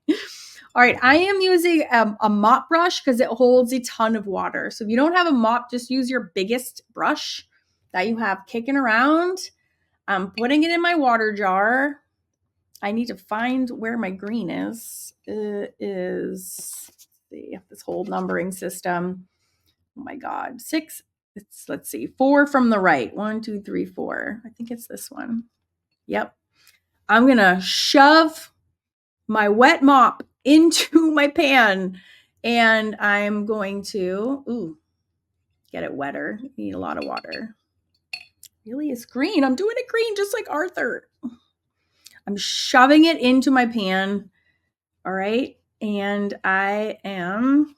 All right, I am using a mop brush because it holds a ton of water. So if you don't have a mop, just use your biggest brush that you have kicking around. I'm putting it in my water jar. I need to find where my green is. It is, let's see, this whole numbering system. Oh my God, 6. Let's see, 4 from the right. 1, 2, 3, 4. I think it's this one. Yep. I'm going to shove my wet mop into my pan and I'm going to, get it wetter. Need a lot of water. Really, it's green. I'm doing it green just like Arthur. I'm shoving it into my pan. All right. And I am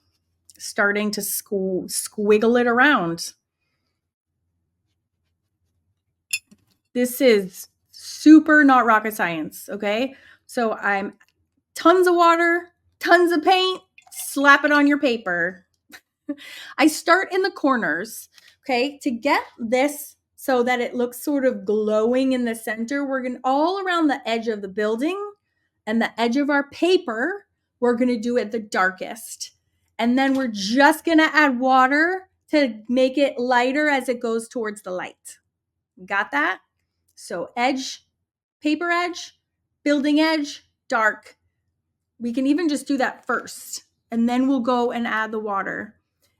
starting to squiggle it around. This is super not rocket science. Okay. So I'm tons of water, tons of paint, slap it on your paper. I start in the corners. Okay. To get this so that it looks sort of glowing in the center, we're going to all around the edge of the building and the edge of our paper, we're going to do it the darkest. And then we're just going to add water to make it lighter as it goes towards the light. Got that? So edge, paper edge, building edge, dark. We can even just do that first. And then we'll go and add the water.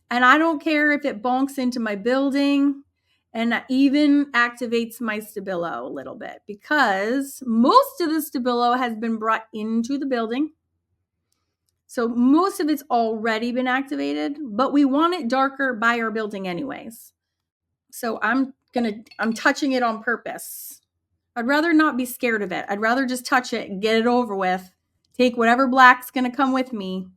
And I don't care if it bonks into my building and even activates my Stabilo a little bit because most of the Stabilo has been brought into the building. So most of it's already been activated, but we want it darker by our building anyways. So I'm touching it on purpose. I'd rather not be scared of it. I'd rather just touch it and get it over with. Take whatever black's going to come with me.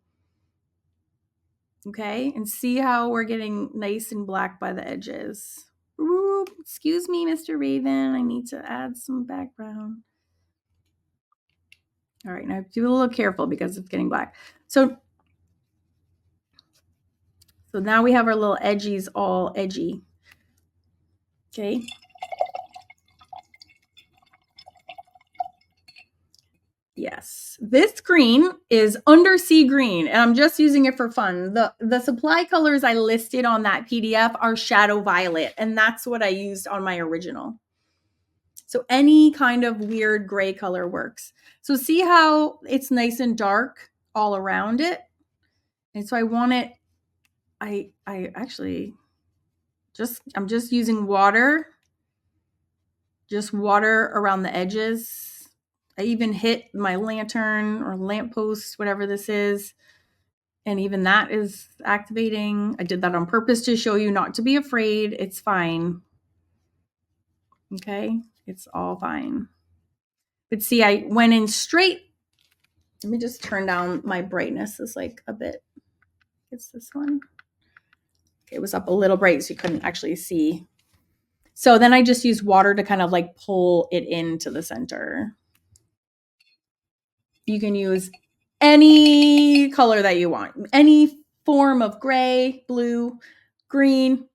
Okay, and see how we're getting nice and black by the edges. Ooh, excuse me, Mr. Raven. I need to add some background. All right, now do a little careful because it's getting black. So now we have our little edgies all edgy. Okay. Yes, this green is undersea green, and I'm just using it for fun. The supply colors I listed on that PDF are shadow violet, and that's what I used on my original. So any kind of weird gray color works. So see how it's nice and dark all around it? And so I want it, I actually I'm just using water, just water around the edges. I even hit my lantern or lamppost, whatever this is. And even that is activating. I did that on purpose to show you not to be afraid. It's fine. Okay, it's all fine. But see, I went in straight. Let me just turn down my brightness is like a bit. It's this one. Okay, it was up a little bright so you couldn't actually see. So then I just used water to kind of like pull it into the center. You can use any color that you want, any form of gray, blue, green.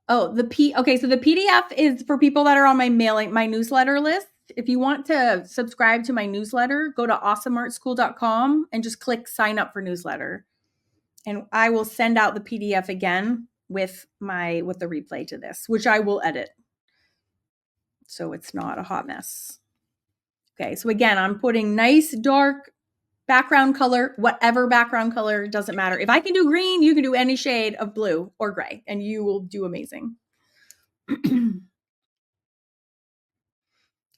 Oh, okay, so the PDF is for people that are on my newsletter list. If you want to subscribe to my newsletter, go to awesomeartschool.com and just click sign up for newsletter. And I will send out the PDF again with the replay to this, which I will edit. So it's not a hot mess. Okay, so again, I'm putting nice dark background color, whatever background color, doesn't matter. If I can do green, you can do any shade of blue or gray, and you will do amazing.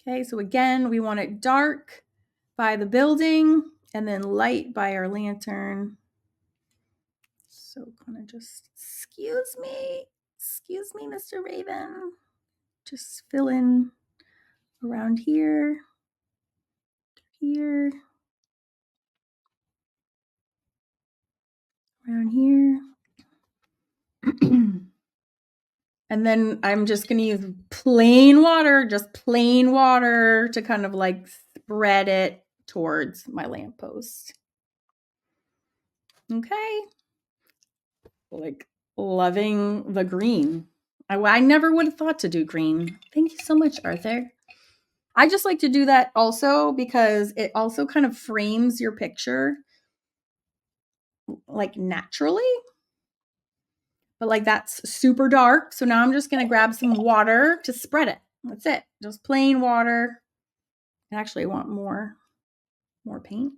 Okay, so again, we want it dark by the building and then light by our lantern. So kind of just, excuse me, Mr. Raven. Just fill in around here, around here. And then I'm just going to use plain water to kind of like spread it towards my lamppost. Okay. Like loving the green. I never would have thought to do green. Thank you so much, Arthur. I just like to do that also because it also kind of frames your picture like naturally. But like that's super dark. So now I'm just going to grab some water to spread it. That's it. Just plain water. Actually, I want more paint.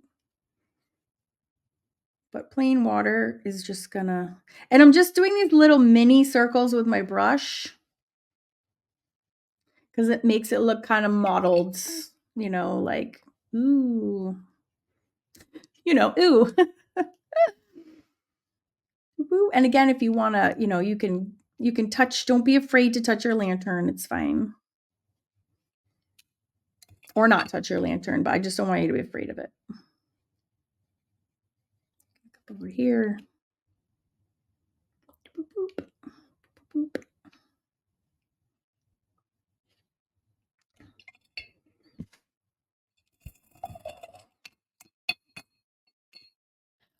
But plain water is just gonna, and I'm just doing these little mini circles with my brush because it makes it look kind of modeled, like, ooh, ooh. And again, if you want to, you can touch, don't be afraid to touch your lantern. It's fine. Or not touch your lantern, but I just don't want you to be afraid of it. Over here. Boop, boop, boop.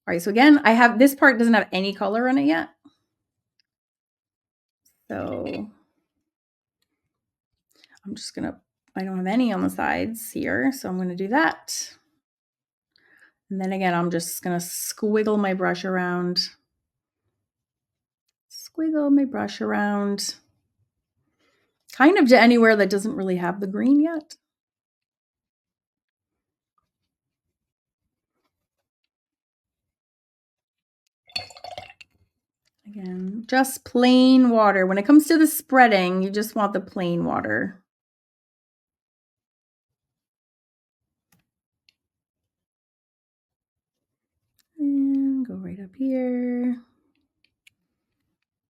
All right, so again, this part doesn't have any color on it yet. So I'm just I don't have any on the sides here, so I'm going to do that. And then again, I'm just going to squiggle my brush around. Kind of to anywhere that doesn't really have the green yet. Again, just plain water. When it comes to the spreading, you just want the plain water. And go right up here.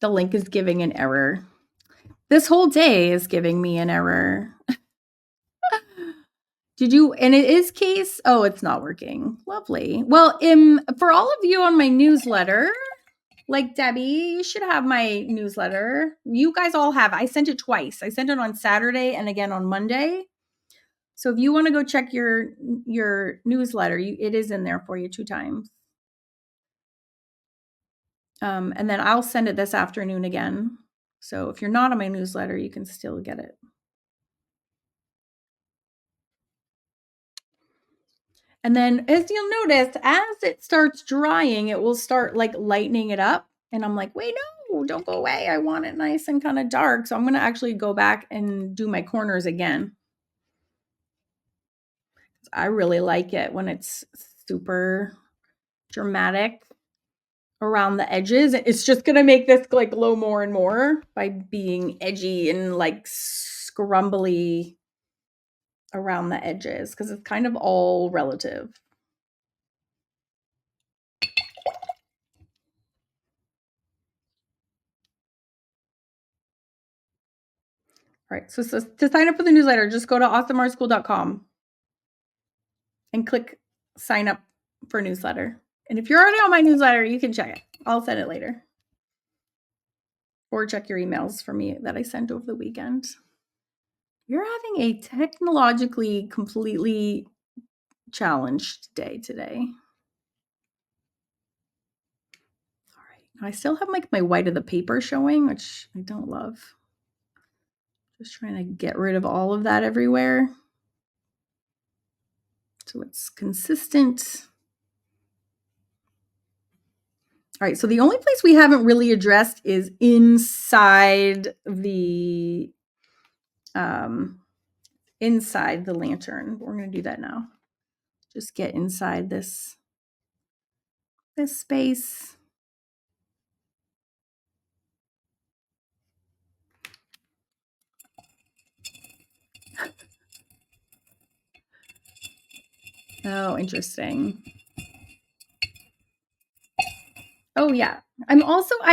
The link is giving an error. This whole day is giving me an error. And it is case, oh, it's not working. Lovely. Well, for all of you on my newsletter, like Debbie, you should have my newsletter. You guys all have. I sent it twice. I sent it on Saturday and again on Monday. So if you want to go check your newsletter, it is in there for you 2 times. And then I'll send it this afternoon again. So if you're not on my newsletter, you can still get it. And then as you'll notice, as it starts drying, it will start like lightening it up. And I'm like, wait, no, don't go away. I want it nice and kind of dark. So I'm going to actually go back and do my corners again. I really like it when it's super dramatic around the edges. It's just going to make this like glow more and more by being edgy and like scrumbly around the edges, because it's kind of all relative. All right, so to sign up for the newsletter, just go to awesomeartschool.com and click sign up for newsletter. And if you're already on my newsletter, you can check it. I'll send it later. Or check your emails for me that I sent over the weekend. You're having a technologically completely challenged day today. All right, I still have like my white of the paper showing, which I don't love. Just trying to get rid of all of that everywhere so it's consistent. All right, so the only place we haven't really addressed is inside the lantern. We're going to do that now. Just get inside this space. Oh, interesting. Oh, yeah. I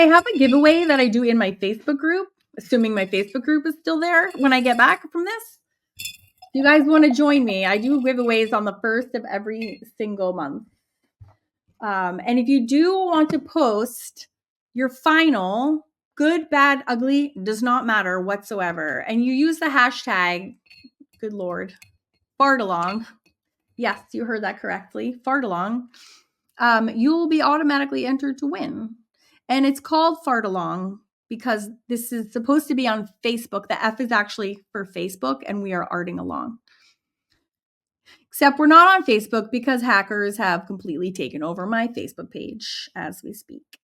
have a giveaway that I do in my Facebook group, assuming my Facebook group is still there when I get back from this. If you guys want to join me, I do giveaways on the first of every single month. And if you do want to post your final, good, bad, ugly, does not matter whatsoever, and you use the hashtag, good Lord, fartalong. Yes, you heard that correctly, fartalong. You will be automatically entered to win. And it's called fartalong because this is supposed to be on Facebook. The F is actually for Facebook, and we are arting along. Except we're not on Facebook because hackers have completely taken over my Facebook page as we speak.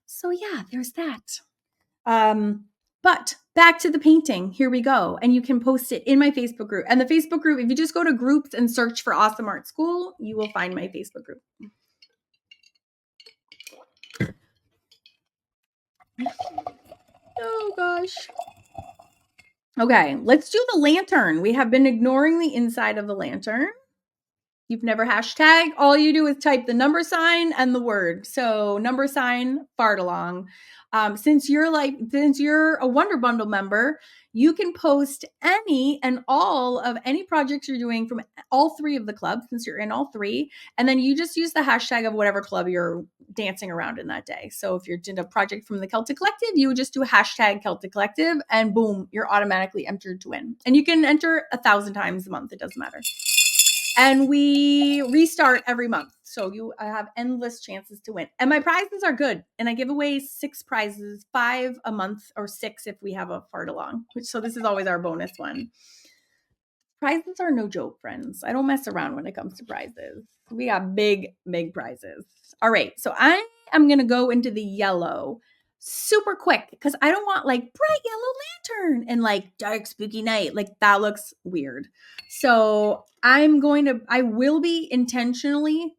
So yeah, there's that. But back to the painting. Here we go. And you can post it in my Facebook group. And the Facebook group, if you just go to groups and search for Awesome Art School, you will find my Facebook group. Oh gosh. Okay, let's do the lantern. We have been ignoring the inside of the lantern. You've never hashtag. All you do is type the number sign and the word. So number sign, fartalong. Since you're a Wonder Bundle member, you can post any and all of any projects you're doing from all 3 of the clubs, since you're in all 3. And then you just use the hashtag of whatever club you're dancing around in that day. So if you're doing a project from the Celtic Collective, you would just do a hashtag Celtic Collective and boom, you're automatically entered to win. And you can enter 1,000 times a month. It doesn't matter. And we restart every month. So you have endless chances to win. And my prizes are good. And I give away 6 prizes, 5 a month or 6 if we have a fart along. So this is always our bonus one. Prizes are no joke, friends. I don't mess around when it comes to prizes. We got big, big prizes. All right. So I am going to go into the yellow super quick because I don't want like bright yellow lantern and like dark spooky night. Like that looks weird. So I will be intentionally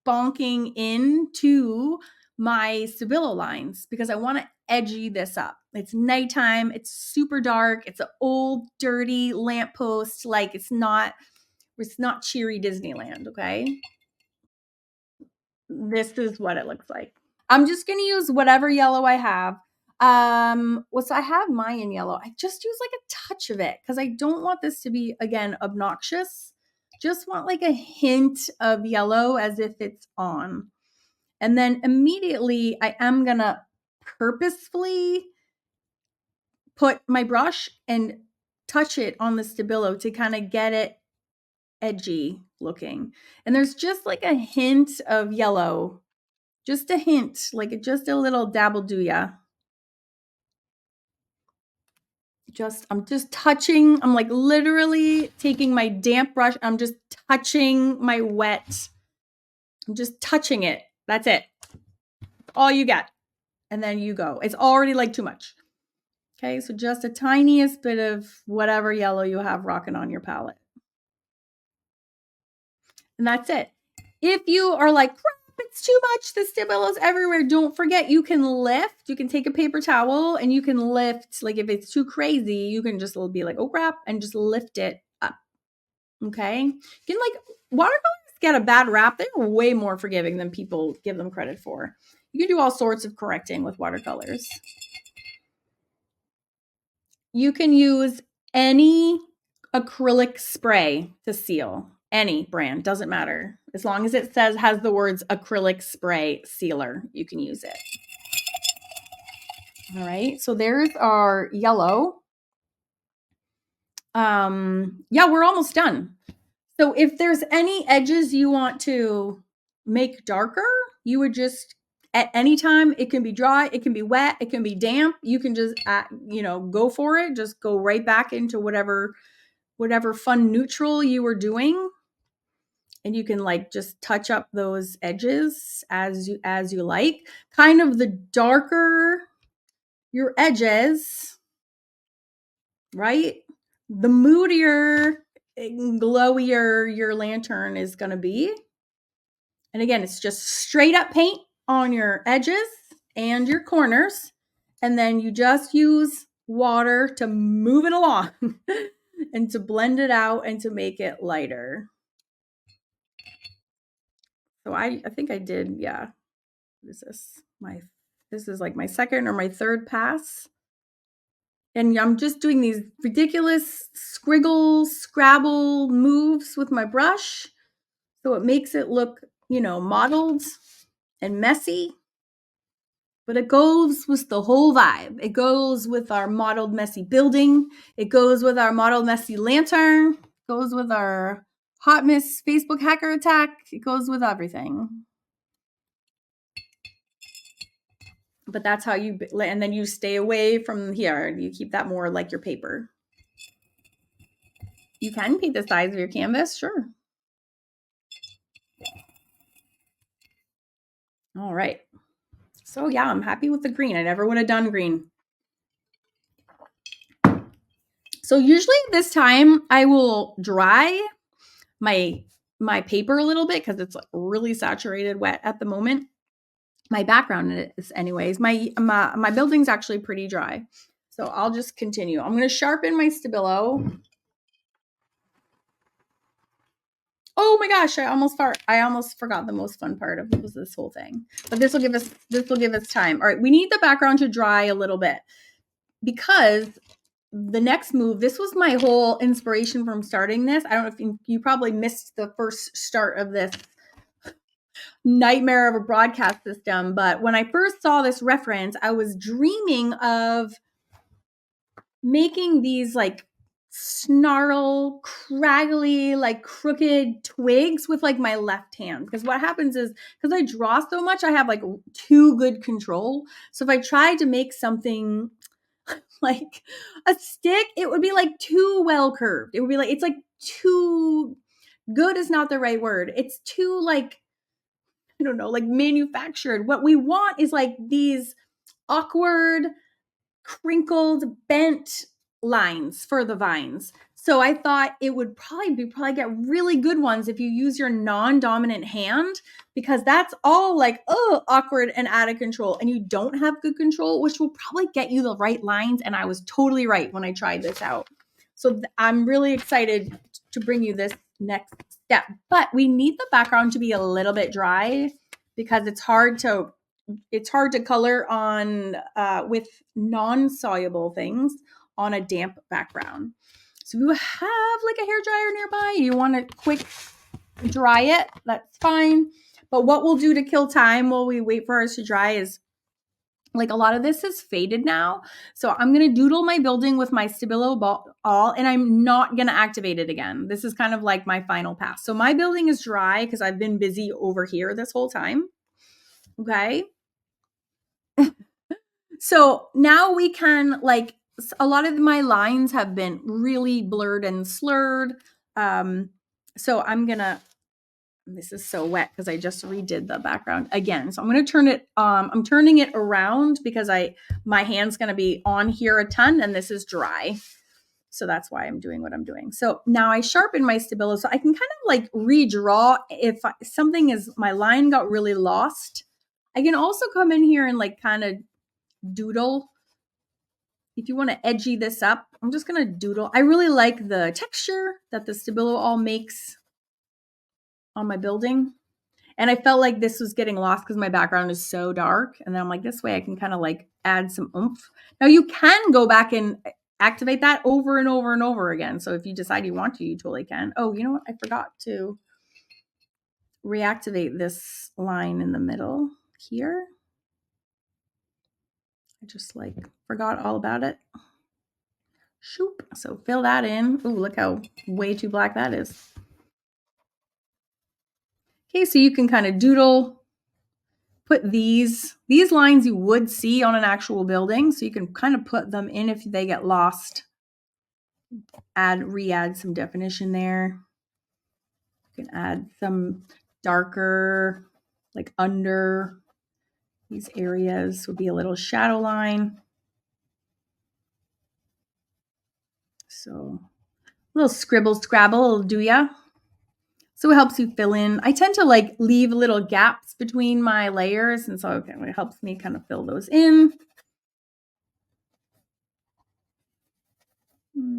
bonking into my Stabilo lines because I want to edgy this up. It's nighttime. It's super dark. It's an old, dirty lamppost. Like it's not cheery Disneyland. Okay. This is what it looks like. I'm just going to use whatever yellow I have. I have mine in yellow. I just use like a touch of it because I don't want this to be, again, obnoxious. Just want like a hint of yellow as if it's on. And then immediately I am gonna purposefully put my brush and touch it on the Stabilo to kind of get it edgy looking. And there's just like a hint of yellow, just a hint, like just a little dabble do ya. I'm just touching. I'm like literally taking my damp brush. I'm just touching my wet. I'm just touching it. That's it. All you get. And then you go. It's already like too much. Okay, so just a tiniest bit of whatever yellow you have rocking on your palette. And that's it. If you are like, crap, it's too much, the Stabilo's everywhere, don't forget you can lift. You can take a paper towel and you can lift. Like if it's too crazy, you can just be like, oh crap, and just lift it up. Okay? You can like, watercolors get a bad rap. They're way more forgiving than people give them credit for. You can do all sorts of correcting with watercolors. You can use any acrylic spray to seal. Any brand, doesn't matter. As long as it has the words acrylic spray sealer, you can use it. All right, so there's our yellow. Yeah, we're almost done. So if there's any edges you want to make darker, you would just, at any time, it can be dry, it can be wet, it can be damp. You can just, go for it. Just go right back into whatever fun neutral you were doing. And you can like just touch up those edges as you like. Kind of the darker your edges, right? The moodier, glowier your lantern is going to be. And again, it's just straight up paint on your edges and your corners. And then you just use water to move it along and to blend it out and to make it lighter. So I think I did, yeah. What is this? This is like my second or my third pass. And I'm just doing these ridiculous scriggle, scrabble moves with my brush. So it makes it look, modeled and messy. But it goes with the whole vibe. It goes with our modeled messy building. It goes with our modeled messy lantern. It goes with our Hot Miss Facebook hacker attack. It goes with everything. But that's how you, and then you stay away from here. You keep that more like your paper. You can paint the sides of your canvas, sure. All right. So yeah, I'm happy with the green. I never would have done green. So usually this time I will dry my paper a little bit because it's like really saturated wet at the moment. My background is anyways. My building's actually pretty dry. So I'll just continue. I'm going to sharpen my Stabilo. Oh my gosh, I almost forgot the most fun part of this whole thing. But this will give us time. All right, we need the background to dry a little bit because the next move, this was my whole inspiration from starting this. I don't know if you probably missed the first start of this nightmare of a broadcast system, but when I first saw this reference, I was dreaming of making these like snarl, craggly, like crooked twigs with like my left hand. Because what happens is, because I draw so much, I have like too good control. So if I tried to make something like a stick, it would be like too well curved. It would be like, it's like too good is not the right word. It's too like, I don't know, like manufactured. What we want is like these awkward, crinkled, bent lines for the vines. So I thought it would probably get really good ones if you use your non-dominant hand, because that's all like, awkward and out of control, and you don't have good control, which will probably get you the right lines. And I was totally right when I tried this out. So I'm really excited to bring you this next step, but we need the background to be a little bit dry because it's hard to it's hard to color on with non-soluble things on a damp background. So if you have like a hair dryer nearby, you want to quick dry it, that's fine. But what we'll do to kill time while we wait for ours to dry is, like, a lot of this is faded now. So I'm going to doodle my building with my Stabilo All, and I'm not going to activate it again. This is kind of like my final pass. So my building is dry because I've been busy over here this whole time. Okay. So now we can, like, a lot of my lines have been really blurred and slurred. So I'm going to, this is so wet because I just redid the background again. So I'm going to turn it, I'm turning it around because my hand's going to be on here a ton and this is dry. So that's why I'm doing what I'm doing. So now I sharpen my Stabilo so I can kind of like redraw if something is, my line got really lost. I can also come in here and like kind of doodle. If you want to edgy this up, I'm just going to doodle. I really like the texture that the Stabilo All makes on my building. And I felt like this was getting lost because my background is so dark. And then I'm like, this way I can kind of like add some oomph. Now you can go back and activate that over and over and over again. So if you decide you want to, you totally can. Oh, you know what? I forgot to reactivate this line in the middle here. I just like forgot all about it. Shoop. So fill that in. Ooh, look how way too black that is. Okay, so you can kind of doodle, put these lines you would see on an actual building. So you can kind of put them in if they get lost. Re-add some definition there. You can add some darker, like under these areas would be a little shadow line. So a little scribble scrabble will do ya. So it helps you fill in. I tend to like leave little gaps between my layers. And so it helps me kind of fill those in.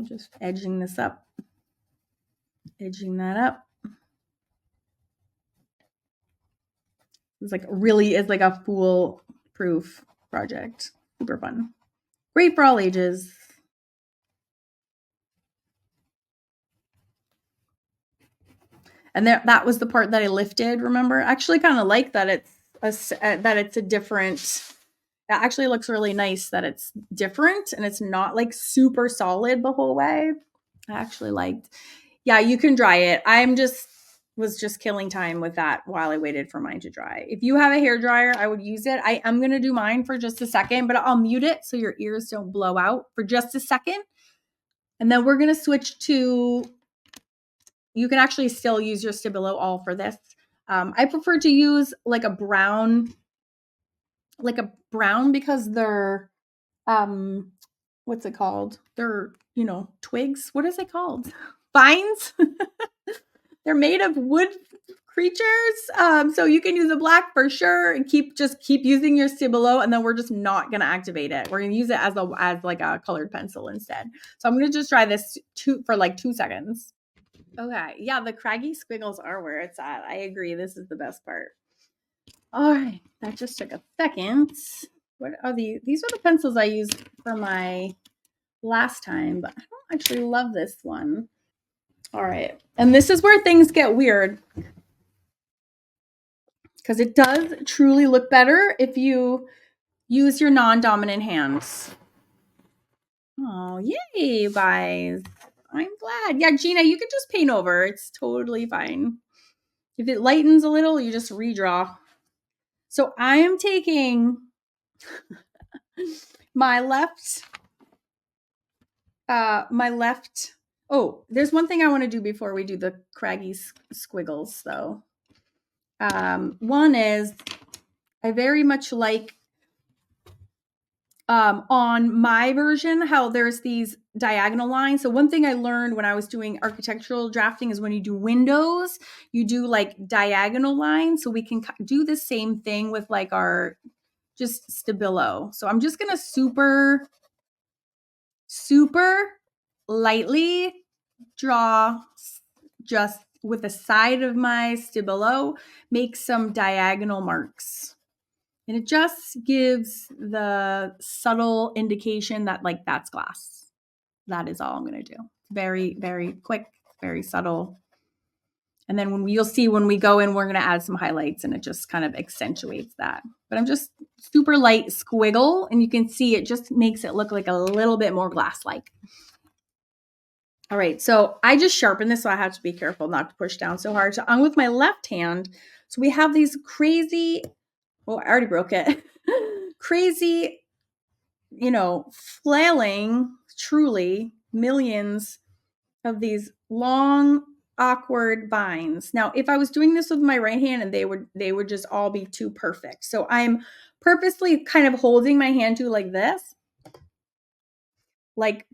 Just edging this up. Edging that up. It's like really is like a foolproof project. Super fun. Great for all ages. And that was the part that I lifted, remember? I actually kind of like that it's a different, it actually looks really nice that it's different and it's not like super solid the whole way. I actually liked, yeah, you can dry it. Was just killing time with that while I waited for mine to dry. If you have a hair dryer, I would use it. I am going to do mine for just a second, but I'll mute it so your ears don't blow out for just a second. And then we're going to switch to, you can actually still use your Stabilo All for this. I prefer to use like a brown because they're, what's it called? They're, twigs. What is it called? Vines. They're made of wood creatures. So you can use a black for sure and keep using your Stabilo, and then we're just not going to activate it. We're going to use it as like a colored pencil instead. So I'm going to just try this for like 2 seconds. Okay. Yeah, the craggy squiggles are where it's at. I agree. This is the best part. All right. That just took a second. What are these? These are the pencils I used for my last time, but I don't actually love this one. All right. And this is where things get weird, because it does truly look better if you use your non-dominant hands. Oh, yay, you guys. I'm glad. Yeah, Gina, you can just paint over. It's totally fine. If it lightens a little, you just redraw. So I am taking my left. Oh, there's one thing I want to do before we do the craggy squiggles, though. One is I very much like on my version how there's these diagonal lines. So one thing I learned when I was doing architectural drafting is when you do windows, you do like diagonal lines. So we can do the same thing with like our just Stabilo. So I'm just going to super lightly draw just with the side of my Stabilo, make some diagonal marks. And it just gives the subtle indication that like that's glass. That is all I'm going to do. Very, very quick, very subtle. And then you'll see when we go in, we're going to add some highlights and it just kind of accentuates that. But I'm just super light squiggle and you can see it just makes it look like a little bit more glass-like. All right, so I just sharpened this, so I have to be careful not to push down so hard. So I'm with my left hand. So we have these crazy, oh, I already broke it. Crazy, flailing, truly millions of these long, awkward vines. Now, if I was doing this with my right hand, and they would just all be too perfect. So I'm purposely kind of holding my hand to like this, like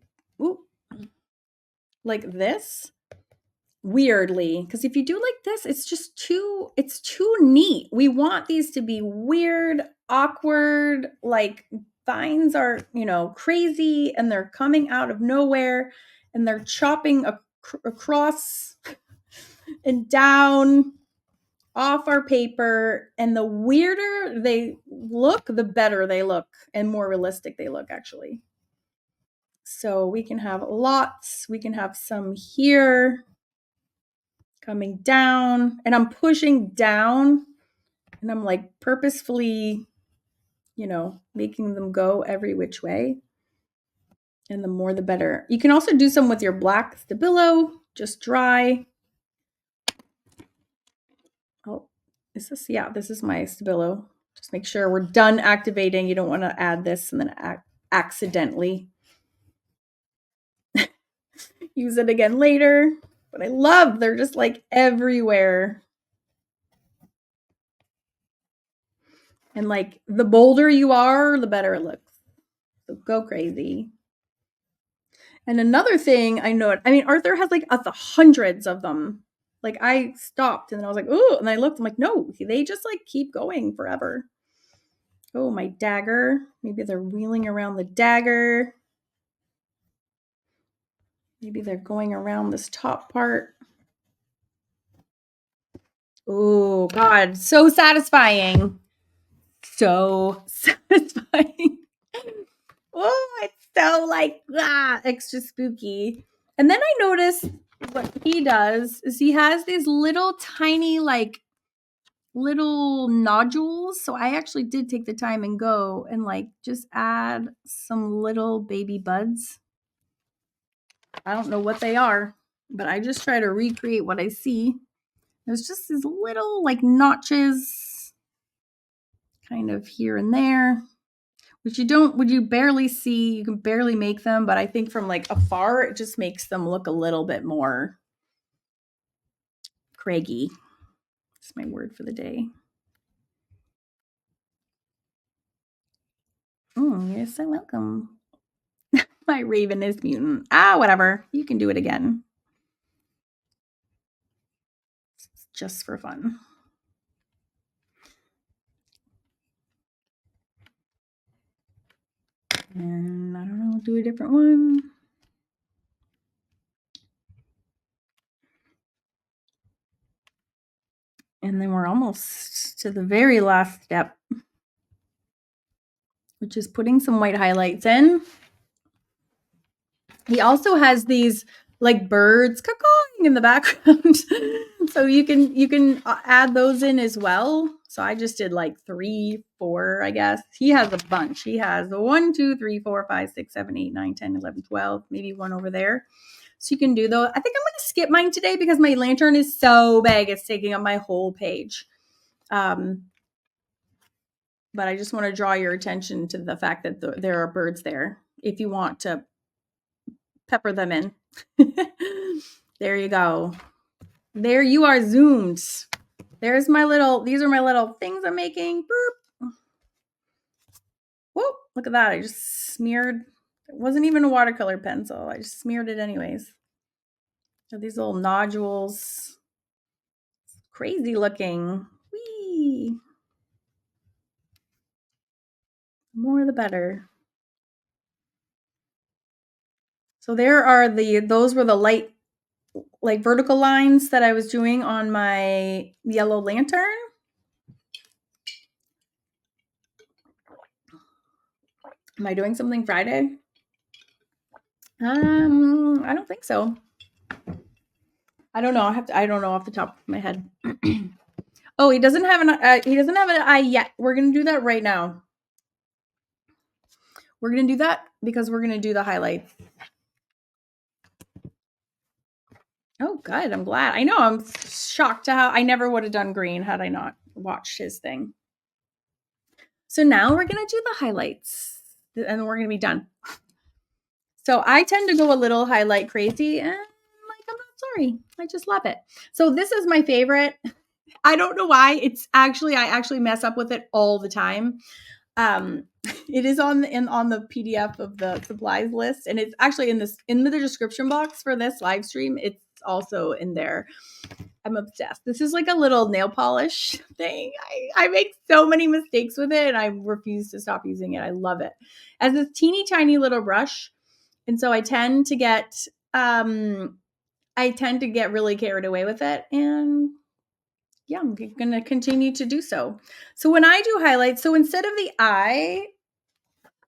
this, weirdly, because if you do like this, it's too neat. We want these to be weird, awkward, like vines are, crazy and they're coming out of nowhere and they're chopping across and down off our paper. And the weirder they look, the better they look and more realistic they look, actually. So we can have lots. We can have some here coming down, and I'm pushing down and I'm like purposefully, making them go every which way. And the more the better. You can also do some with your black Stabilo, just dry. Oh, is this? Yeah, this is my Stabilo. Just make sure we're done activating. You don't want to add this and then accidentally use it again later. But I love, they're just like everywhere. And like the bolder you are, the better it looks. So go crazy. And another thing I know, Arthur has like hundreds of them. Like I stopped and then I was like, ooh, and I looked, I'm like, no, they just like keep going forever. Oh, my dagger. Maybe they're wheeling around the dagger. Maybe they're going around this top part. Oh, God. So satisfying. So satisfying. Oh, it's so like extra spooky. And then I noticed what he does is he has these little tiny like little nodules. So I actually did take the time and go and like just add some little baby buds. I don't know what they are, but I just try to recreate what I see. There's just these little like notches kind of here and there, which you barely see. You can barely make them, but I think from like afar, it just makes them look a little bit more craggy. That's my word for the day. You're so welcome. My raven is mutant. Whatever. You can do it again. It's just for fun. And I don't know, do a different one. And then we're almost to the very last step, which is putting some white highlights in. He also has these like birds cackling in the background. So you can add those in as well. So I just did like 3, 4, I guess. He has a bunch. He has 1, 2, 3, 4, 5, 6, 7, 8, 9, 10, 11, 12, maybe one over there. So you can do those. I think I'm going to skip mine today because my lantern is so big. It's taking up my whole page. But I just want to draw your attention to the fact that there are birds there if you want to pepper them in. There you go. There you are zoomed. These are my little things I'm making. Boop. Whoa, look at that. I just smeared. It wasn't even a watercolor pencil. I just smeared it anyways. So these little nodules. Crazy looking. Whee. More the better. So those were the light, like vertical lines that I was doing on my yellow lantern. Am I doing something Friday? I don't think so. I don't know. I don't know off the top of my head. Oh, he doesn't have an eye yet. We're gonna do that right now. We're gonna do that because we're gonna do the highlights. Oh, good. I'm glad. I know. I'm shocked to how I never would have done green had I not watched his thing. So now we're gonna do the highlights, and we're gonna be done. So I tend to go a little highlight crazy, and I'm not sorry. I just love it. So this is my favorite. I don't know why. I actually mess up with it all the time. It is on the PDF of the supplies list, and it's actually in the description box for this live stream. It's also in there. I'm obsessed. This is like a little nail polish thing. I make so many mistakes with it, and I refuse to stop using it. I love it. As this teeny tiny little brush, and so I tend to get really carried away with it, and yeah, I'm going to continue to do so. So when I do highlights, so instead of the eye,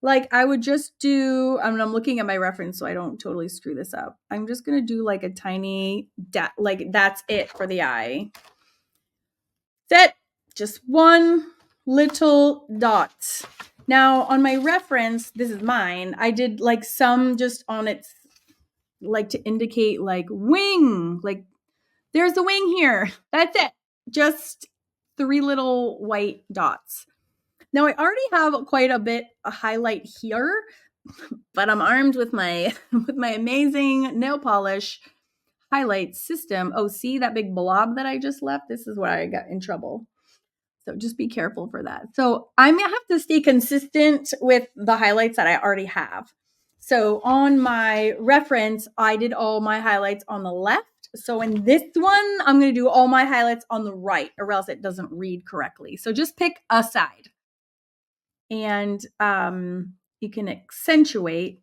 like I would just do, I'm looking at my reference so I don't totally screw this up. I'm just going to do like a tiny, like that's it for the eye. That's it. Just one little dot. Now on my reference, this is mine. I did like some just on its, like to indicate like wing, like there's a wing here. That's it. Just 3 little white dots. Now I already have quite a bit of highlight here, but I'm armed with my amazing nail polish highlight system. Oh, see that big blob that I just left? This is where I got in trouble. So just be careful for that. So I'm going to have to stay consistent with the highlights that I already have. So on my reference, I did all my highlights on the left. So in this one, I'm going to do all my highlights on the right, or else it doesn't read correctly. So just pick a side. And you can accentuate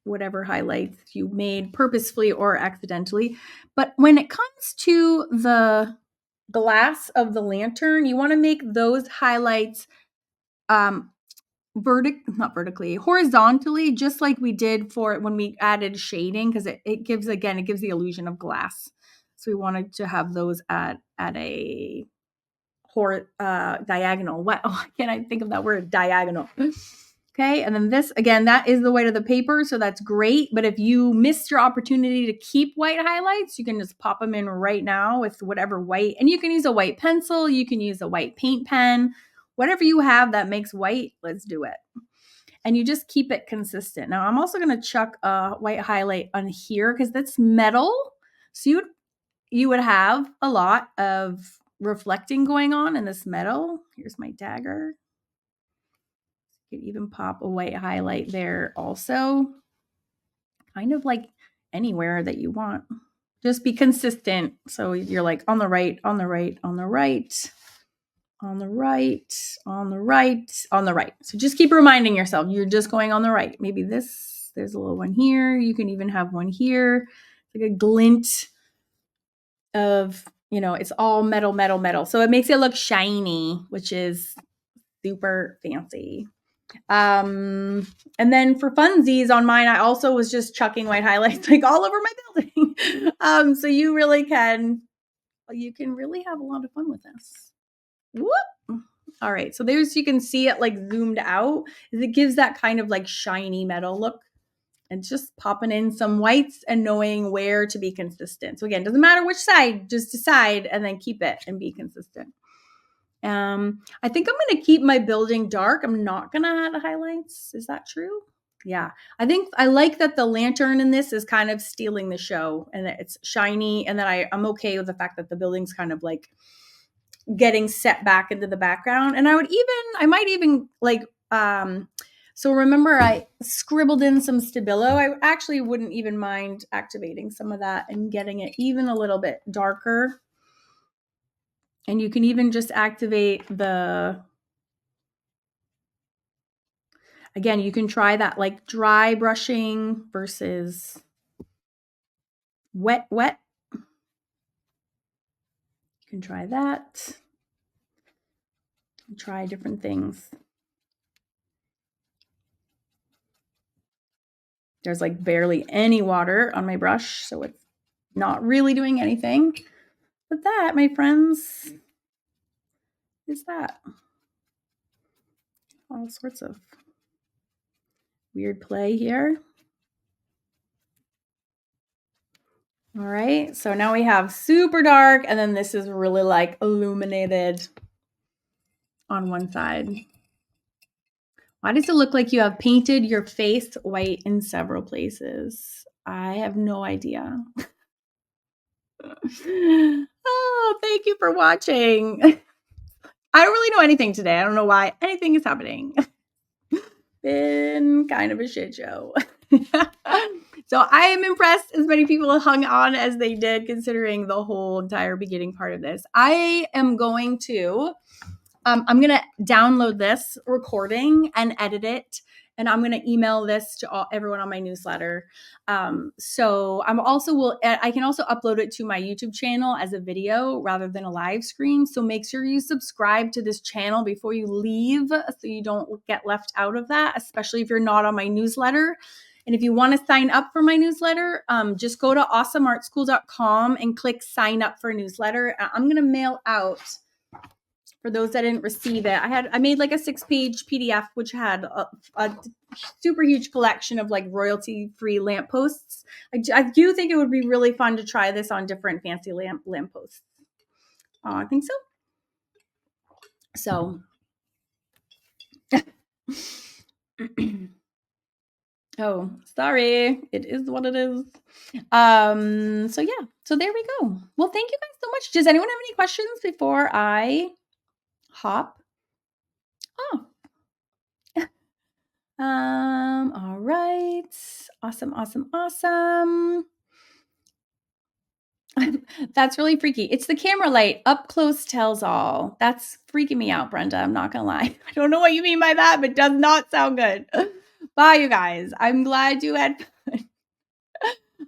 whatever highlights you made purposefully or accidentally. But when it comes to the glass of the lantern, you want to make those highlights not vertically, horizontally, just like we did for when we added shading, because it gives the illusion of glass. So we wanted to have those at a diagonal. What? Oh, can I think of that word? Diagonal. Okay, and then this, again, that is the weight of the paper, so that's great. But if you missed your opportunity to keep white highlights, you can just pop them in right now with whatever white. And you can use a white pencil, you can use a white paint pen, whatever you have that makes white, let's do it. And you just keep it consistent. Now, I'm also going to chuck a white highlight on here because that's metal. So you would have a lot of reflecting going on in this metal. Here's my dagger. You could even pop a white highlight there also. Kind of like anywhere that you want. Just be consistent. So you're like on the right, on the right, on the right, on the right, on the right, on the right. So just keep reminding yourself you're just going on the right. Maybe there's a little one here. You can even have one here. Like a glint of, it's all metal, metal, metal. So it makes it look shiny, which is super fancy. And then for funsies on mine, I also was just chucking white highlights like all over my building. So you can really have a lot of fun with this. Whoop. All right. So you can see it like zoomed out. It gives that kind of like shiny metal look. And just popping in some whites and knowing where to be consistent. So again, doesn't matter which side, just decide and then keep it and be consistent. I think I'm going to keep my building dark. I'm not going to add highlights. Is that true? Yeah. I think I like that the lantern in this is kind of stealing the show and it's shiny. And then I'm okay with the fact that the building's kind of like getting set back into the background. And I might even like, so remember I scribbled in some Stabilo. I actually wouldn't even mind activating some of that and getting it even a little bit darker. And you can even just activate again, you can try that like dry brushing versus wet. You can try that. Try different things. There's like barely any water on my brush, so it's not really doing anything. But that, my friends, is that. All sorts of weird play here. All right, so now we have super dark, and then this is really like illuminated on one side. Why does it look like you have painted your face white in several places? I have no idea. Oh, thank you for watching. I don't really know anything today. I don't know why anything is happening. Been kind of a shit show. So I am impressed as many people hung on as they did, considering the whole entire beginning part of this. I am going to I'm going to download this recording and edit it. And I'm going to email this to everyone on my newsletter. So I can also upload it to my YouTube channel as a video rather than a live stream. So make sure you subscribe to this channel before you leave so you don't get left out of that, especially if you're not on my newsletter. And if you want to sign up for my newsletter, just go to awesomeartschool.com and click sign up for a newsletter. I'm going to mail out, for those that didn't receive it, I made like a 6-page PDF, which had a super huge collection of like royalty-free lampposts. I do think it would be really fun to try this on different fancy lampposts. I think so. Oh, sorry. It is what it is. So yeah. So there we go. Well, thank you guys so much. Does anyone have any questions before I hop? Oh. All right. Awesome. That's really freaky. It's the camera light. Up close tells all. That's freaking me out, Brenda. I'm not gonna lie. I don't know what you mean by that, but it does not sound good. Bye, you guys. I'm glad you had fun.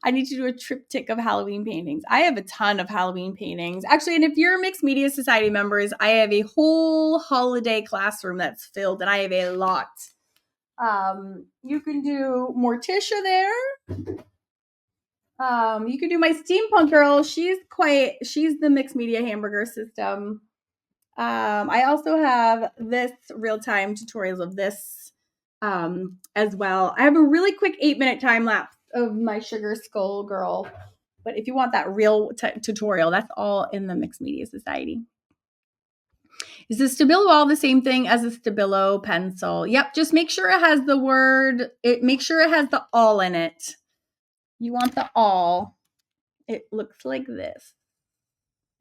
I need to do a triptych of Halloween paintings. I have a ton of Halloween paintings. Actually, and if you're Mixed Media Society members, I have a whole holiday classroom that's filled, and I have a lot. You can do Morticia there. You can do my steampunk girl. She's the Mixed Media Hamburger system. I also have this real-time tutorials of this as well. I have a really quick 8-minute time lapse of my sugar skull girl. But if you want that real tutorial, that's all in the Mixed Media Society. Is the Stabilo All the same thing as a Stabilo pencil? Yep, just make sure it has the word, make sure it has the all in it. You want the all. It looks like this.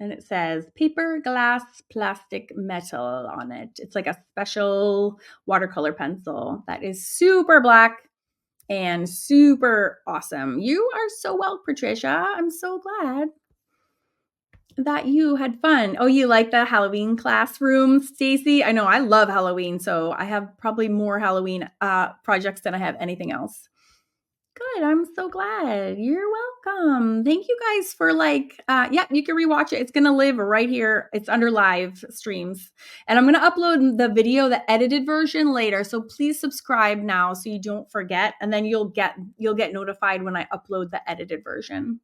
And it says paper, glass, plastic, metal on it. It's like a special watercolor pencil that is super black and super awesome. You are so well, Patricia. I'm so glad that you had fun. Oh, you like the Halloween classroom, Stacy? I know I love Halloween, so I have probably more Halloween projects than I have anything else. Good. I'm so glad. You're welcome. Thank you guys for you can rewatch it. It's going to live right here. It's under live streams. And I'm going to upload the video, the edited version later. So please subscribe now so you don't forget. And then you'll get notified when I upload the edited version.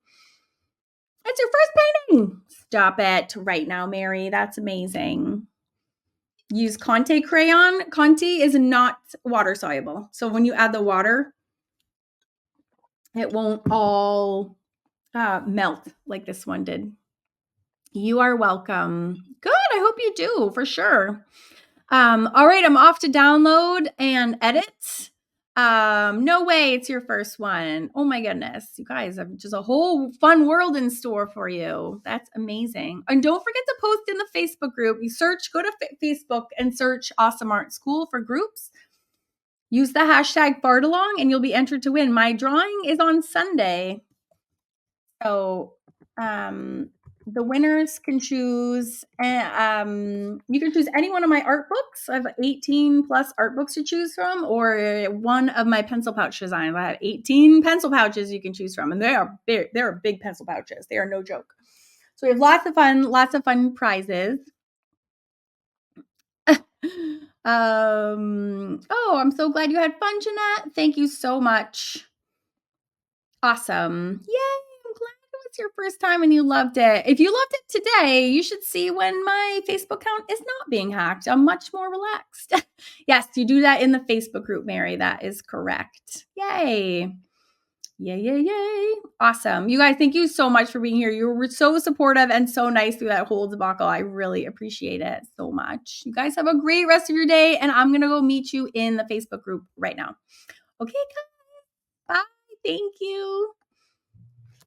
It's your first painting. Stop it right now, Mary. That's amazing. Use Conte crayon. Conte is not water soluble. So when you add the water, it won't all melt like this one did. You are welcome. Good. I hope you do, for sure. All right. I'm off to download and edit. No way it's your first one. Oh my goodness. You guys have just a whole fun world in store for you. That's amazing. And don't forget to post in the Facebook group. You go to Facebook and search Awesome Art School for groups. Use the hashtag fartalong and you'll be entered to win. My drawing is on Sunday. So the winners can choose, you can choose any one of my art books. I have 18 plus art books to choose from, or one of my pencil pouch designs. I have 18 pencil pouches you can choose from, and they are big pencil pouches. They are no joke. So we have lots of fun prizes. Oh, I'm so glad you had fun, Jeanette. Thank you so much. Awesome. Yay. I'm glad it was your first time and you loved it. If you loved it today, you should see when my Facebook account is not being hacked. I'm much more relaxed. Yes, you do that in the Facebook group, Mary. That is correct. Yay. Yay, yay, yay. Awesome. You guys, thank you so much for being here. You were so supportive and so nice through that whole debacle. I really appreciate it so much. You guys have a great rest of your day, and I'm going to go meet you in the Facebook group right now. Okay, guys. Bye. Thank you.